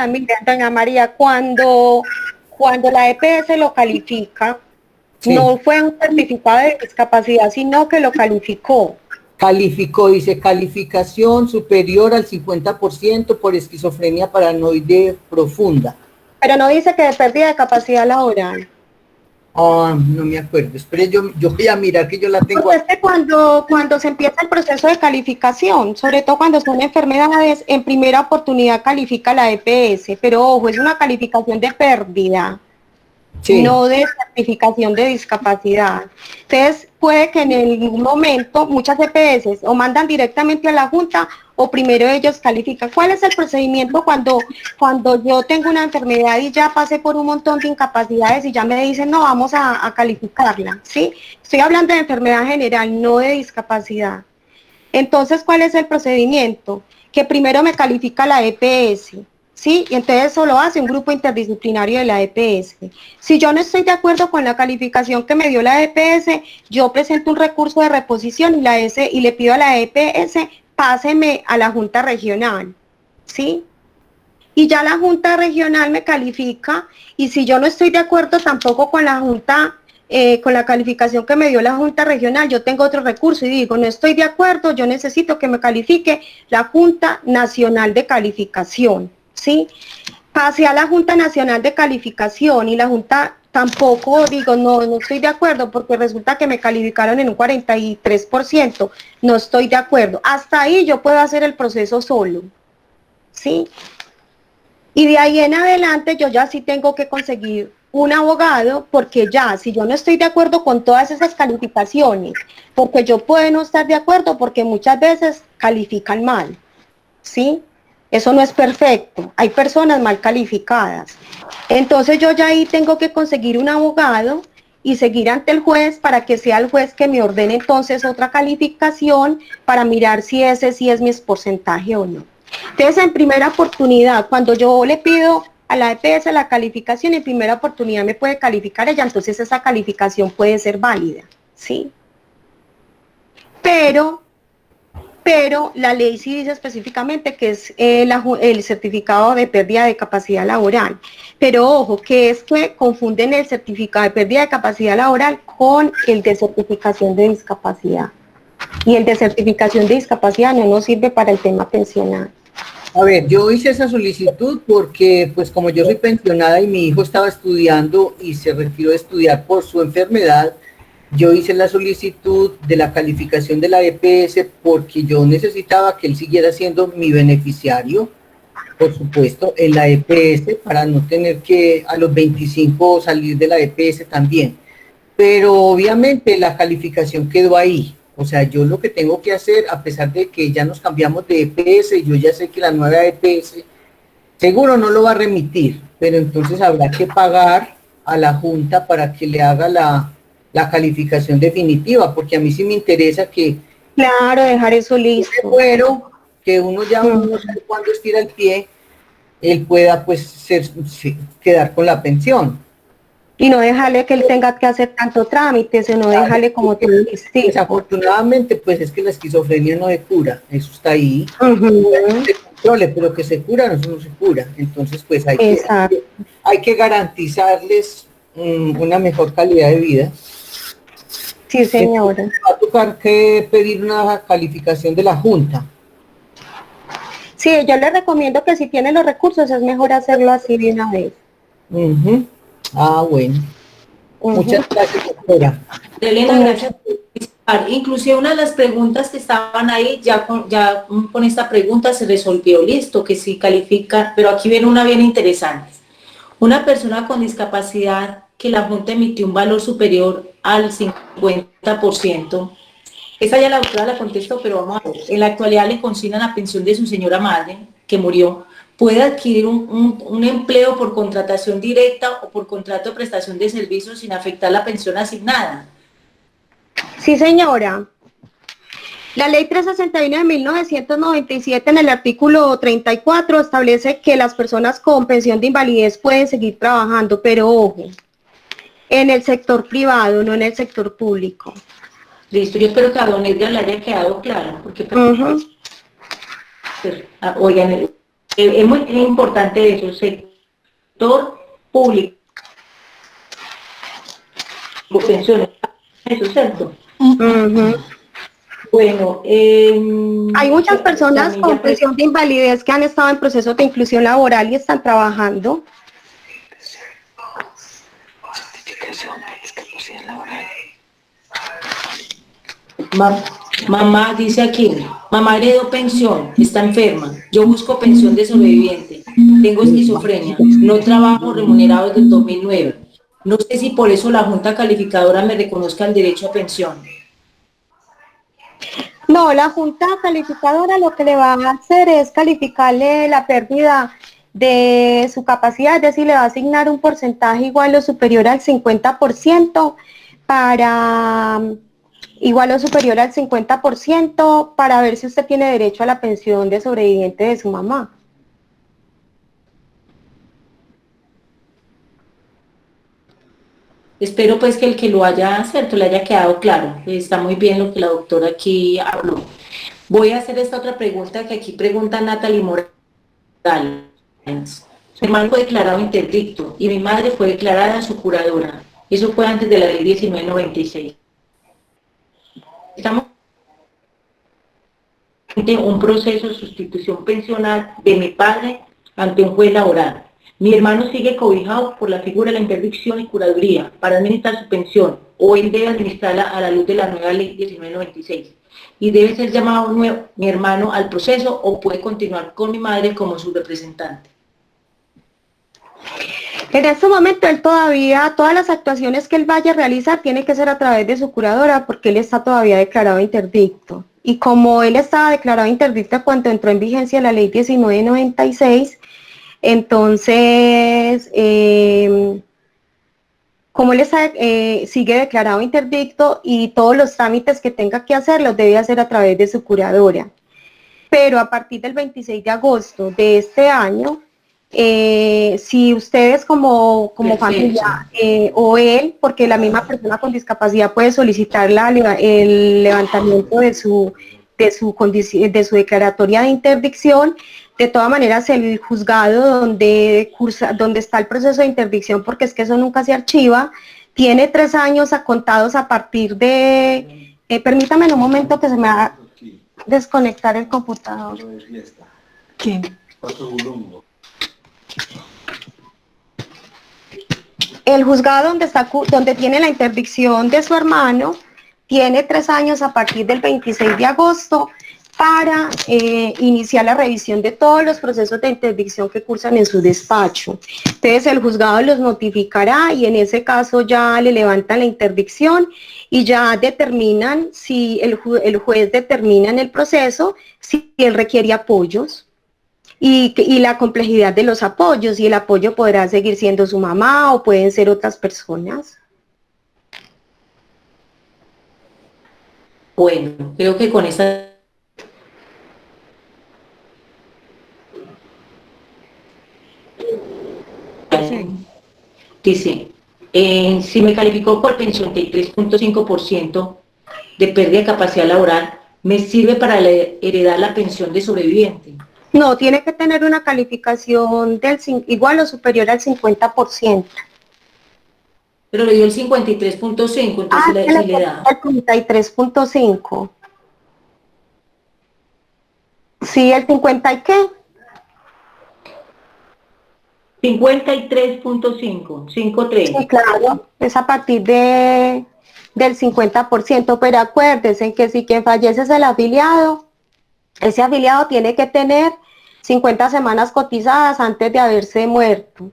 doña María, cuando la EPS lo califica, sí, no fue un certificado de discapacidad, sino que lo calificó. Calificó, dice, calificación superior al 50% por esquizofrenia paranoide profunda. Pero no dice que de pérdida de capacidad laboral. Oh, no me acuerdo, espere, yo voy a mirar que yo la tengo. Pues cuando se empieza el proceso de calificación, sobre todo cuando son enfermedades, en primera oportunidad califica la EPS, pero ojo, es una calificación de pérdida, sí, no de certificación de discapacidad. Entonces puede que en algún momento muchas EPS o mandan directamente a la Junta o primero ellos califican. ¿Cuál es el procedimiento cuando yo tengo una enfermedad y ya pasé por un montón de incapacidades y ya me dicen, no, vamos a calificarla? ¿Sí? Estoy hablando de enfermedad general, no de discapacidad. Entonces, ¿cuál es el procedimiento? Que primero me califica la EPS, ¿sí? Y entonces eso lo hace un grupo interdisciplinario de la EPS. Si yo no estoy de acuerdo con la calificación que me dio la EPS, yo presento un recurso de reposición y le pido a la EPS, páseme a la Junta Regional, ¿sí? Y ya la Junta Regional me califica, y si yo no estoy de acuerdo tampoco con la Junta, con la calificación que me dio la Junta Regional, yo tengo otro recurso y digo, no estoy de acuerdo, yo necesito que me califique la Junta Nacional de Calificación, ¿sí? Pase a la Junta Nacional de Calificación y la Junta tampoco, digo, no estoy de acuerdo porque resulta que me calificaron en un 43%, no estoy de acuerdo. Hasta ahí yo puedo hacer el proceso solo, ¿sí? Y de ahí en adelante yo ya sí tengo que conseguir un abogado, porque ya, si yo no estoy de acuerdo con todas esas calificaciones, porque yo puedo no estar de acuerdo, porque muchas veces califican mal, ¿sí? Eso no es perfecto, hay personas mal calificadas. Entonces yo ya ahí tengo que conseguir un abogado y seguir ante el juez para que sea el juez que me ordene entonces otra calificación para mirar si ese sí es mi porcentaje o no. Entonces, en primera oportunidad, cuando yo le pido a la EPS la calificación, en primera oportunidad me puede calificar ella, entonces esa calificación puede ser válida, ¿sí? Pero la ley sí dice específicamente que es el certificado de pérdida de capacidad laboral. Pero ojo, que es que confunden el certificado de pérdida de capacidad laboral con el de certificación de discapacidad. Y el de certificación de discapacidad no nos sirve para el tema pensional. A ver, yo hice esa solicitud porque, pues como yo soy pensionada y mi hijo estaba estudiando y se retiró de estudiar por su enfermedad, yo hice la solicitud de la calificación de la EPS porque yo necesitaba que él siguiera siendo mi beneficiario, por supuesto, en la EPS, para no tener que a los 25 salir de la EPS también. Pero obviamente la calificación quedó ahí. O sea, yo lo que tengo que hacer, a pesar de que ya nos cambiamos de EPS, yo ya sé que la nueva EPS seguro no lo va a remitir, pero entonces habrá que pagar a la Junta para que le haga la calificación definitiva, porque a mí sí me interesa que... Claro, dejar eso listo. Bueno, que uno ya no sabe cuándo estira el pie, él pueda pues quedar con la pensión. Y no dejarle que él tenga que hacer tanto trámite, sino dejarle como tú dijiste. Desafortunadamente, pues es que la esquizofrenia no se cura, eso está ahí. Pero que se cura, eso no se cura. Entonces, pues hay que garantizarles una mejor calidad de vida. Sí, señora. Va a tocar que pedir una calificación de la Junta. Sí, yo le recomiendo que si tiene los recursos es mejor hacerlo así de una vez. Ah, bueno. Muchas gracias, doctora. Elena, gracias por participar. Inclusive una de las preguntas que estaban ahí, ya con esta pregunta se resolvió, listo, que sí califica, pero aquí viene una bien interesante. Una persona con discapacidad que la Junta emitió un valor superior al 50%, esa ya la doctora la contestó, pero vamos a ver, en la actualidad le consignan la pensión de su señora madre, que murió, puede adquirir un empleo por contratación directa o por contrato de prestación de servicios sin afectar la pensión asignada. Sí, señora. La ley 361 de 1997 en el artículo 34 establece que las personas con pensión de invalidez pueden seguir trabajando, pero ojo, en el sector privado, no en el sector público. Listo, yo espero que a don Edgar le haya quedado claro, porque oigan, es muy importante eso, sector público, pensiones, eso es cierto. Bueno, hay muchas personas con pensión de invalidez que han estado en proceso de inclusión laboral y están trabajando. Mamá dice aquí, mamá heredó pensión, está enferma, yo busco pensión de sobreviviente, tengo esquizofrenia, no trabajo remunerado desde el 2009. No sé si por eso la Junta Calificadora me reconozca el derecho a pensión. No, la Junta Calificadora lo que le va a hacer es calificarle la pérdida de su capacidad, es decir, le va a asignar un porcentaje igual o superior al 50% para ver si usted tiene derecho a la pensión de sobreviviente de su mamá. Espero pues que el que lo haya acertado le haya quedado claro. Está muy bien lo que la doctora aquí habló. Voy a hacer esta otra pregunta que aquí pregunta Natalie Morales. Su hermano fue declarado interdicto y mi madre fue declarada su curadora. Eso fue antes de la ley 1996. Estamos en un proceso de sustitución pensional de mi padre ante un juez laboral. Mi hermano sigue cobijado por la figura de la interdicción y curaduría para administrar su pensión, o él debe administrarla a la luz de la nueva ley 1996. Y debe ser llamado mi hermano al proceso o puede continuar con mi madre como su representante. En este momento él todavía, todas las actuaciones que él vaya a realizar tiene que ser a través de su curadora porque él está todavía declarado interdicto. Y como él estaba declarado interdicto cuando entró en vigencia la ley 1996, entonces, como él está, sigue declarado interdicto y todos los trámites que tenga que hacer los debe hacer a través de su curadora. Pero a partir del 26 de agosto de este año, si ustedes como familia o él, porque la misma persona con discapacidad puede solicitar el levantamiento de su declaratoria de interdicción, de todas maneras el juzgado donde está el proceso de interdicción, porque es que eso nunca se archiva, tiene 3 años contados a partir de, permítame en un momento que se me va a desconectar el computador. ¿Quién? El juzgado donde tiene la interdicción de su hermano tiene 3 años a partir del 26 de agosto para iniciar la revisión de todos los procesos de interdicción que cursan en su despacho. Entonces el juzgado los notificará y en ese caso ya le levantan la interdicción y ya determinan si el juez determina en el proceso si él requiere apoyos. Y la complejidad de los apoyos, y el apoyo podrá seguir siendo su mamá o pueden ser otras personas. Bueno, creo que con esta... Dice, si me calificó por pensión del 3.5% de pérdida de capacidad laboral, ¿me sirve para heredar la pensión de sobreviviente? No, tiene que tener una calificación igual o superior al 50%. Pero le dio el 53.5, entonces sí le da. El 33.5. Sí, el 50 y qué? 53.5, 5.3. Sí, claro, es a partir del 50%, pero acuérdense que si quien fallece es el afiliado, ese afiliado tiene que tener 50 semanas cotizadas antes de haberse muerto.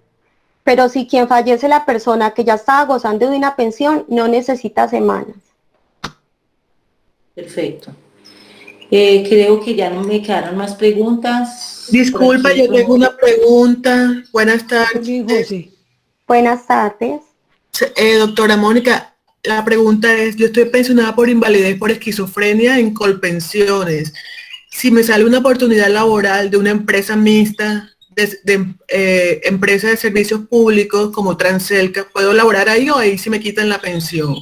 Pero si quien fallece la persona que ya estaba gozando de una pensión, no necesita semanas. Perfecto. Creo que ya no me quedaron más preguntas. Disculpa, yo tengo una pregunta. Buenas tardes. Sí. Buenas tardes. Doctora Mónica, la pregunta es, yo estoy pensionada por invalidez por esquizofrenia en Colpensiones. Si me sale una oportunidad laboral de una empresa mixta, empresa de servicios públicos como Transelca, ¿puedo laborar ahí o ahí sí me quitan la pensión?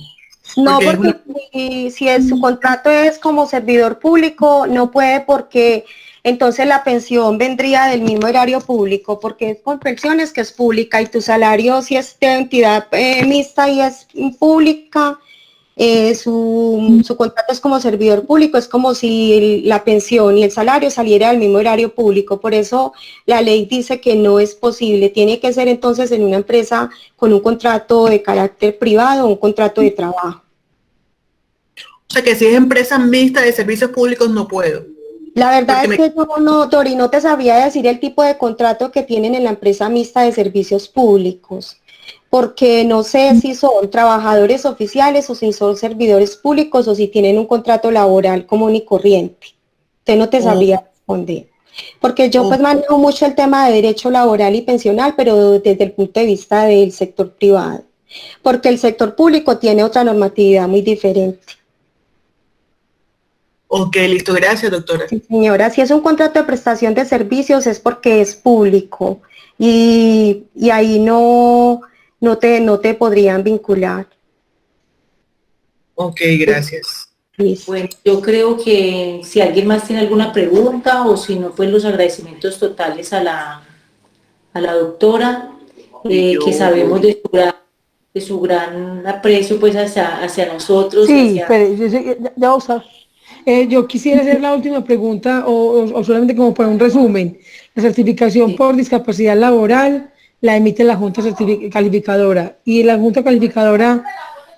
No, porque si su contrato es como servidor público, no puede porque entonces la pensión vendría del mismo erario público, porque es Colpensiones que es pública y tu salario si es de entidad mixta y es pública, su contrato es como servidor público, es como si la pensión y el salario saliera del mismo erario público, por eso la ley dice que no es posible, tiene que ser entonces en una empresa con un contrato de carácter privado o un contrato de trabajo. O sea que si es empresa mixta de servicios públicos no puedo. La verdad es que yo no, Dori, no te sabría decir el tipo de contrato que tienen en la empresa mixta de servicios públicos, porque no sé si son trabajadores oficiales o si son servidores públicos o si tienen un contrato laboral común y corriente. Usted no te sabría responder. Porque yo pues manejo mucho el tema de derecho laboral y pensional, pero desde el punto de vista del sector privado. Porque el sector público tiene otra normatividad muy diferente. Ok, listo. Gracias, doctora. Sí, señora, si es un contrato de prestación de servicios es porque es público y ahí no te podrían vincular. Ok, gracias. Bueno, yo creo que si alguien más tiene alguna pregunta o si no, pues los agradecimientos totales a la doctora, que sabemos de su gran aprecio pues hacia nosotros. Sí, pero ya vamos a... yo quisiera hacer la última pregunta o solamente como para un resumen. La certificación por discapacidad laboral la emite la Junta Calificadora y la Junta Calificadora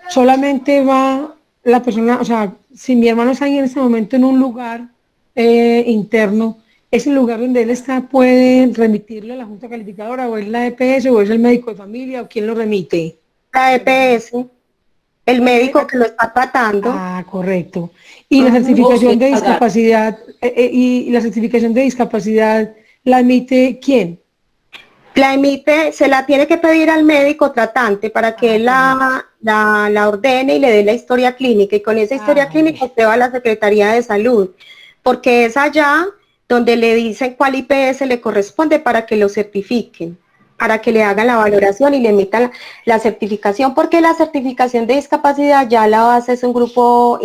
solamente va la persona, o sea, si mi hermano está en ese momento en un lugar interno, ¿ese lugar donde él está puede remitirlo a la Junta Calificadora o es la EPS o es el médico de familia o quién lo remite? La EPS, el médico que lo está tratando. Ah, correcto. Y la certificación de discapacidad, y la certificación de discapacidad, ¿la emite quién? La emite, se la tiene que pedir al médico tratante para que él la ordene y le dé la historia clínica. Y con esa historia clínica usted va a la Secretaría de Salud, porque es allá donde le dicen cuál IPS le corresponde para que lo certifiquen, para que le hagan la valoración y le emitan la certificación, porque la certificación de discapacidad ya la hace es un grupo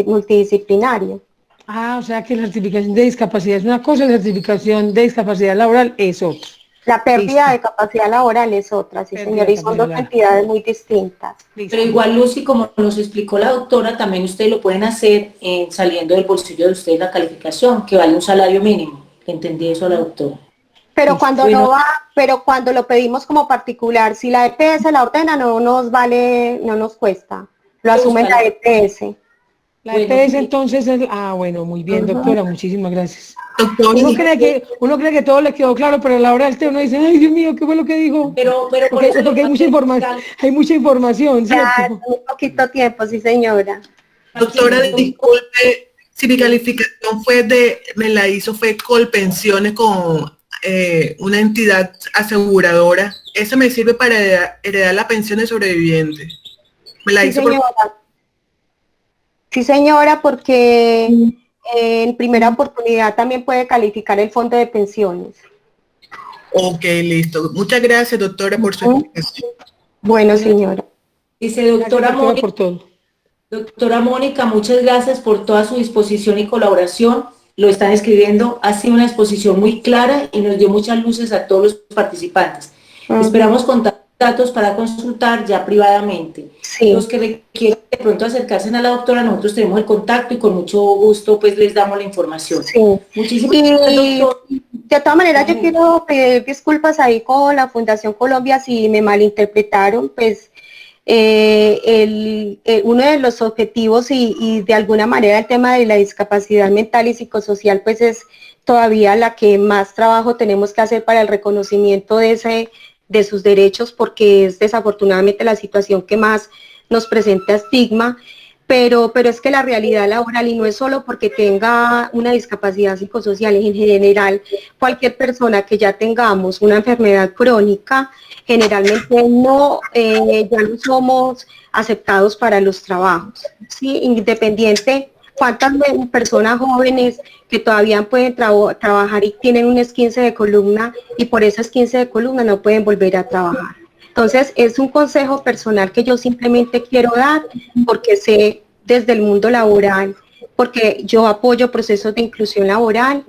multidisciplinario. Ah, o sea que la certificación de discapacidad es una cosa, la certificación de discapacidad laboral es otra. La pérdida de capacidad laboral es otra, sí señor, y son dos entidades muy distintas. Pero igual, Lucy, como nos explicó la doctora, también ustedes lo pueden hacer saliendo del bolsillo de ustedes la calificación, que vale un salario mínimo. Entendí eso a la doctora. Pero cuando no va, pero cuando lo pedimos como particular, si la EPS la ordena, no nos vale, no nos cuesta. Lo asume la EPS. La EPS entonces es, bueno, muy bien, doctora, muchísimas gracias. Uno cree que todo le quedó claro, pero a la hora del té uno dice, ay, Dios mío, ¿qué fue lo que dijo? Pero porque hay mucha información, ¿cierto? Un poquito tiempo, sí señora. Doctora, disculpe, si mi calificación me la hizo Colpensiones con una entidad aseguradora, ¿eso me sirve para heredar la pensión de sobreviviente? Me la hizo Sí, señora, porque en primera oportunidad también puede calificar el fondo de pensiones. Ok, listo. Muchas gracias, doctora, por su explicación. Bueno, señora. Dice doctora Mónica. Por todo. Doctora Mónica, muchas gracias por toda su disposición y colaboración. Lo están escribiendo. Ha sido una exposición muy clara y nos dio muchas luces a todos los participantes. Esperamos contar datos para consultar ya privadamente. Sí. Los que requieran de pronto acercarse a la doctora, nosotros tenemos el contacto y con mucho gusto pues les damos la información. Sí. Muchísimas gracias, doctor. De todas maneras, yo quiero pedir disculpas ahí con la Fundación Colombia si me malinterpretaron, pues uno de los objetivos y de alguna manera el tema de la discapacidad mental y psicosocial pues es todavía la que más trabajo tenemos que hacer para el reconocimiento de sus derechos, porque es desafortunadamente la situación que más nos presenta estigma, pero es que la realidad laboral, y no es solo porque tenga una discapacidad psicosocial, en general, cualquier persona que ya tengamos una enfermedad crónica, generalmente ya no somos aceptados para los trabajos, ¿sí? Independiente cuántas personas jóvenes que todavía pueden trabajar y tienen un esguince de columna y por ese esguince de columna no pueden volver a trabajar. Entonces es un consejo personal que yo simplemente quiero dar porque sé desde el mundo laboral, porque yo apoyo procesos de inclusión laboral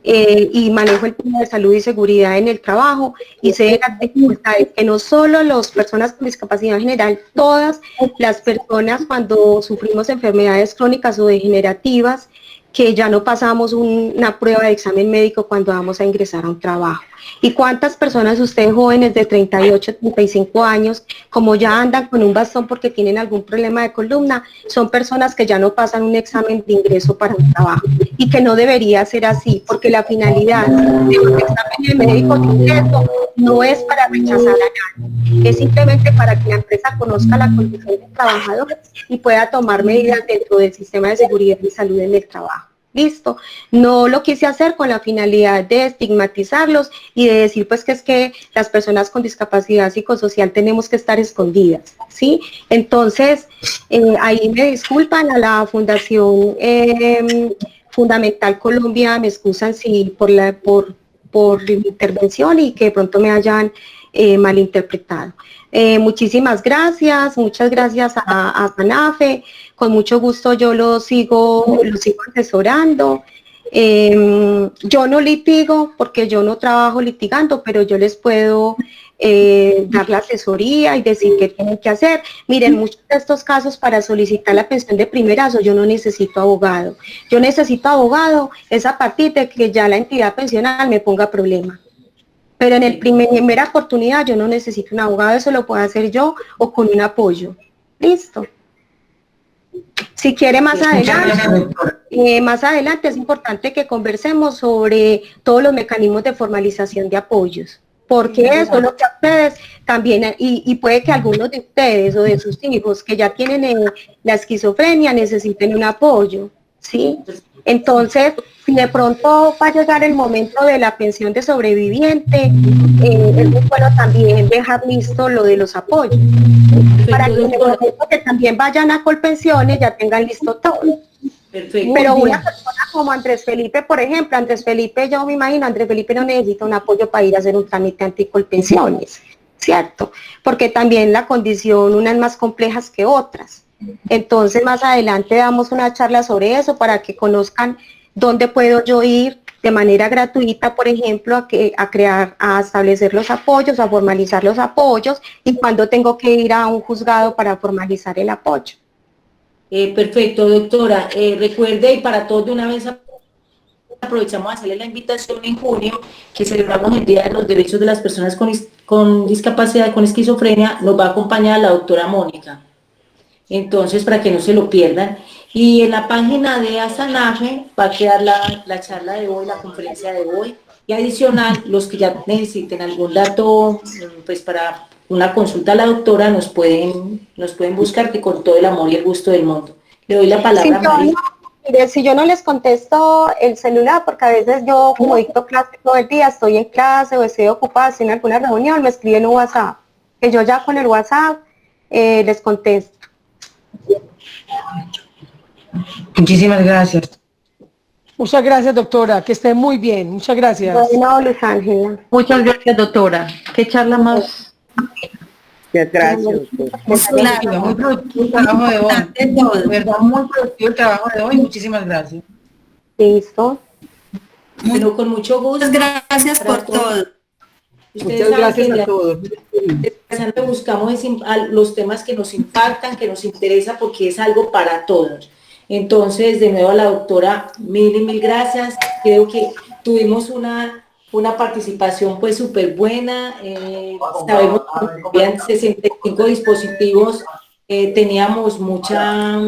y manejo el tema de salud y seguridad en el trabajo y sé de las dificultades que no solo las personas con discapacidad en general, todas las personas cuando sufrimos enfermedades crónicas o degenerativas, que ya no pasamos una prueba de examen médico cuando vamos a ingresar a un trabajo. ¿Y cuántas personas ustedes jóvenes de 38, 35 años, como ya andan con un bastón porque tienen algún problema de columna, son personas que ya no pasan un examen de ingreso para un trabajo? Y que no debería ser así, porque la finalidad de los exámenes médicos de ingreso no es para rechazar a nadie, es simplemente para que la empresa conozca la condición del trabajador y pueda tomar medidas dentro del sistema de seguridad y salud en el trabajo. Listo, no lo quise hacer con la finalidad de estigmatizarlos y de decir pues que es que las personas con discapacidad psicosocial tenemos que estar escondidas, ¿sí? Entonces, ahí me disculpan a la Fundación Fundamental Colombia, me excusan si por la intervención y que de pronto me hayan malinterpretado. Muchísimas gracias, muchas gracias a FANAFE, con mucho gusto yo lo sigo asesorando. Yo no litigo porque yo no trabajo litigando, pero yo les puedo dar la asesoría y decir qué tienen que hacer. Miren, muchos de estos casos para solicitar la pensión de primerazo yo no necesito abogado. Yo necesito abogado es a partir de que ya la entidad pensional me ponga problema. Pero en primera oportunidad yo no necesito un abogado, eso lo puedo hacer yo o con un apoyo. Listo. Si quiere más adelante es importante que conversemos sobre todos los mecanismos de formalización de apoyos, porque eso es lo que a ustedes también, y puede que algunos de ustedes o de sus hijos que ya tienen la esquizofrenia necesiten un apoyo, ¿sí? Entonces, si de pronto va a llegar el momento de la pensión de sobreviviente, es muy bueno también dejar listo lo de los apoyos, para que en el momento que también vayan a Colpensiones ya tengan listo todo. Perfecto. Pero una persona como Andrés Felipe, por ejemplo, Andrés Felipe, yo me imagino, Andrés Felipe no necesita un apoyo para ir a hacer un trámite anticolpensiones, ¿cierto? Porque también la condición, unas más complejas que otras. Entonces, más adelante damos una charla sobre eso para que conozcan dónde puedo yo ir de manera gratuita, por ejemplo, a establecer los apoyos, a formalizar los apoyos, y cuándo tengo que ir a un juzgado para formalizar el apoyo. Perfecto, doctora. Recuerde, y para todos de una vez aprovechamos a hacerle la invitación en junio, que celebramos el Día de los Derechos de las Personas con Discapacidad, con Esquizofrenia. Nos va a acompañar la doctora Mónica. Entonces, para que no se lo pierdan. Y en la página de ASANAFE va a quedar la charla de hoy, la conferencia de hoy. Y adicional, los que ya necesiten algún dato, pues para una consulta a la doctora, nos pueden buscar, que con todo el amor y el gusto del mundo. Le doy la palabra a María. Mire, si yo no les contesto el celular, porque a veces yo, como dicto clase todo el día, estoy en clase o estoy ocupada, estoy en alguna reunión, me escriben un WhatsApp, que yo ya con el WhatsApp les contesto. Muchísimas gracias. Muchas gracias, doctora, que esté muy bien. Muchas gracias. Bueno, Luz Ángela. Muchas gracias, doctora. Qué charla más. Muchas gracias, doctora. Claro, muy productivo el trabajo de hoy. De verdad, muy productivo el trabajo de hoy. Muchísimas gracias. Listo. Bueno, con mucho gusto. Muchas gracias por todo. Ustedes Muchas gracias saben que a todos. buscamos los temas que nos impactan, que nos interesa, porque es algo para todos. Entonces, de nuevo a la doctora, mil y mil gracias. Creo que tuvimos una participación pues súper buena. Sabemos que habían 65 dispositivos, teníamos mucha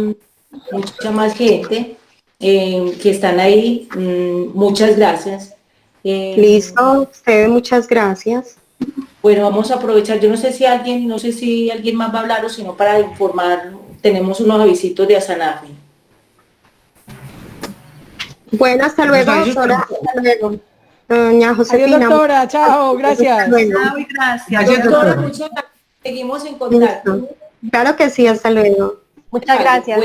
más gente que están ahí. Muchas gracias. Listo, ustedes muchas gracias. Bueno, vamos a aprovechar, yo no sé si alguien más va a hablar, o si no, para informar, tenemos unos avisitos de ASANAFE. Bueno, hasta luego, doctora. Hasta luego. Doña Josefina. Adiós, doctora. Chao, gracias. Hasta luego. Chao y gracias. Doctora, muchas gracias. Seguimos en contacto. Listo. Claro que sí, hasta luego. Muchas gracias.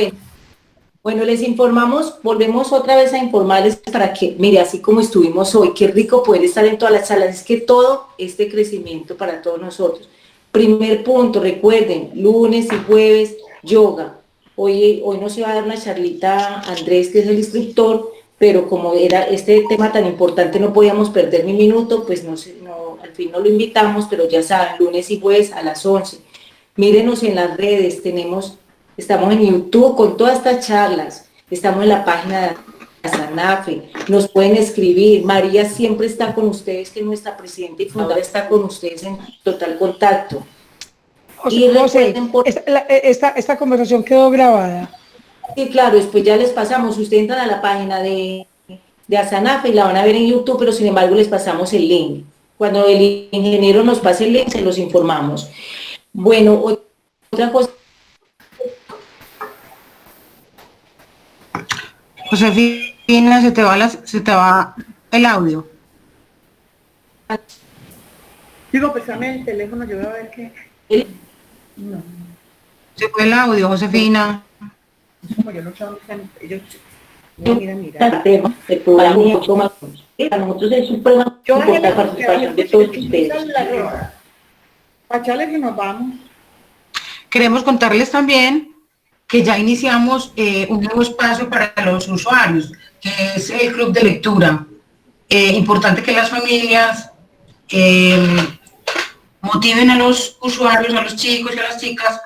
Bueno, les informamos, volvemos otra vez a informarles para que, mire, así como estuvimos hoy, qué rico poder estar en todas las salas, es que todo este crecimiento para todos nosotros. Primer punto, recuerden, lunes y jueves, yoga. Hoy no se va a dar una charlita Andrés, que es el instructor, pero como era este tema tan importante, no podíamos perder ni minuto, pues al fin no lo invitamos, pero ya saben, lunes y jueves a las 11. Mírenos en las redes, estamos en YouTube con todas estas charlas, estamos en la página de ASANAFE, nos pueden escribir. María siempre está con ustedes, que nuestra presidenta y fundadora está con ustedes en total contacto. Y recuerden, esta conversación quedó grabada. Sí, claro, después ya les pasamos. Ustedes entran a la página de ASANAFE y la van a ver en YouTube, pero sin embargo les pasamos el link. Cuando el ingeniero nos pase el link, se los informamos. Bueno, otra cosa. Josefina, se te va el audio. Digo, pésame el teléfono, yo voy a ver qué. No. Se fue el audio, Josefina. Como yo no echaba, ellos. Mira. El programa para nosotros es un programa de la participación de todos ustedes. Pachales, que nos vamos. Queremos contarles también que ya iniciamos un nuevo espacio para los usuarios, que es el club de lectura. Importante que las familias motiven a los usuarios, a los chicos y a las chicas,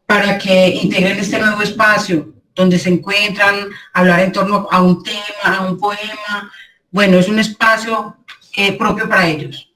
para que integren este nuevo espacio, donde se encuentran, hablar en torno a un tema, a un poema. Bueno, es un espacio propio para ellos.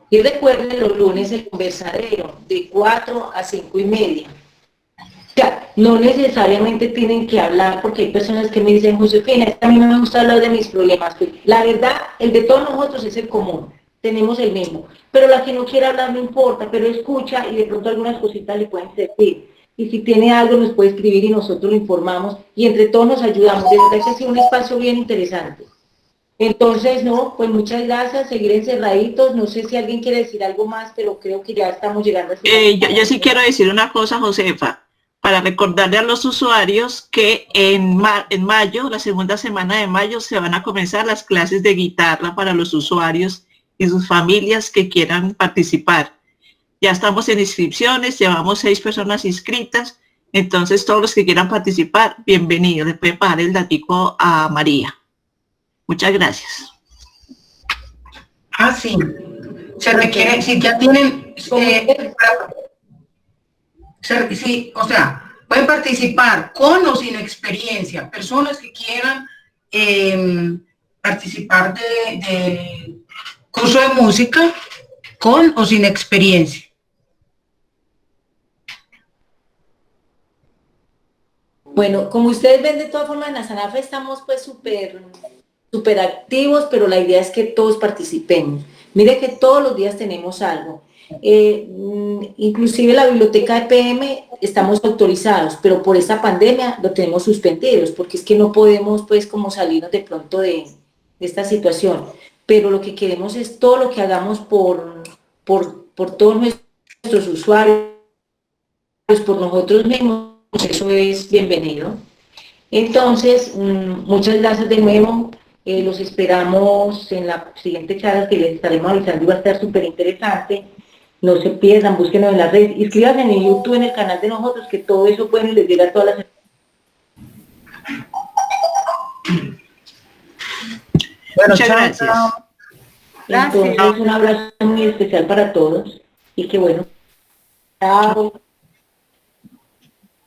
Y recuerden los lunes el conversadero de 4 a 5:30. O sea, no necesariamente tienen que hablar, porque hay personas que me dicen, Josefina, es que a mí no me gusta hablar de mis problemas. Pues, la verdad, el de todos nosotros es el común, tenemos el mismo. Pero la que no quiere hablar no importa, pero escucha y de pronto algunas cositas le pueden servir. Y si tiene algo nos puede escribir y nosotros lo informamos y entre todos nos ayudamos. De verdad que ha sido un espacio bien interesante. Entonces, no, pues muchas gracias, seguir encerraditos. No sé si alguien quiere decir algo más, pero creo que ya estamos llegando a... Yo sí quiero decir una cosa, Josefa, para recordarle a los usuarios que en mayo, la segunda semana de mayo, se van a comenzar las clases de guitarra para los usuarios y sus familias que quieran participar. Ya estamos en inscripciones, llevamos 6 personas inscritas, entonces todos los que quieran participar, bienvenidos. Le pueden pasar el datico a María. Muchas gracias. Ah, sí. Se requiere, si ya tienen, sí, o sea, pueden participar con o sin experiencia. Personas que quieran participar de curso de música con o sin experiencia. Bueno, como ustedes ven, de todas formas en la Sanafe estamos pues súper activos, pero la idea es que todos participemos. Mire que todos los días tenemos algo. Inclusive la biblioteca de PM estamos autorizados, pero por esta pandemia lo tenemos suspendidos, porque es que no podemos pues como salirnos de pronto de esta situación. Pero lo que queremos es todo lo que hagamos por todos nuestros usuarios, por nosotros mismos, eso es bienvenido. Entonces, muchas gracias de nuevo. Los esperamos en la siguiente charla que les estaremos avisando y va a estar súper interesante. No se pierdan, búsquenos en las redes, inscríbanse en YouTube, en el canal de nosotros, que todo eso pueden les llega a todas las... Bueno, muchas gracias. Entonces, un abrazo muy especial para todos y que bueno. Chao.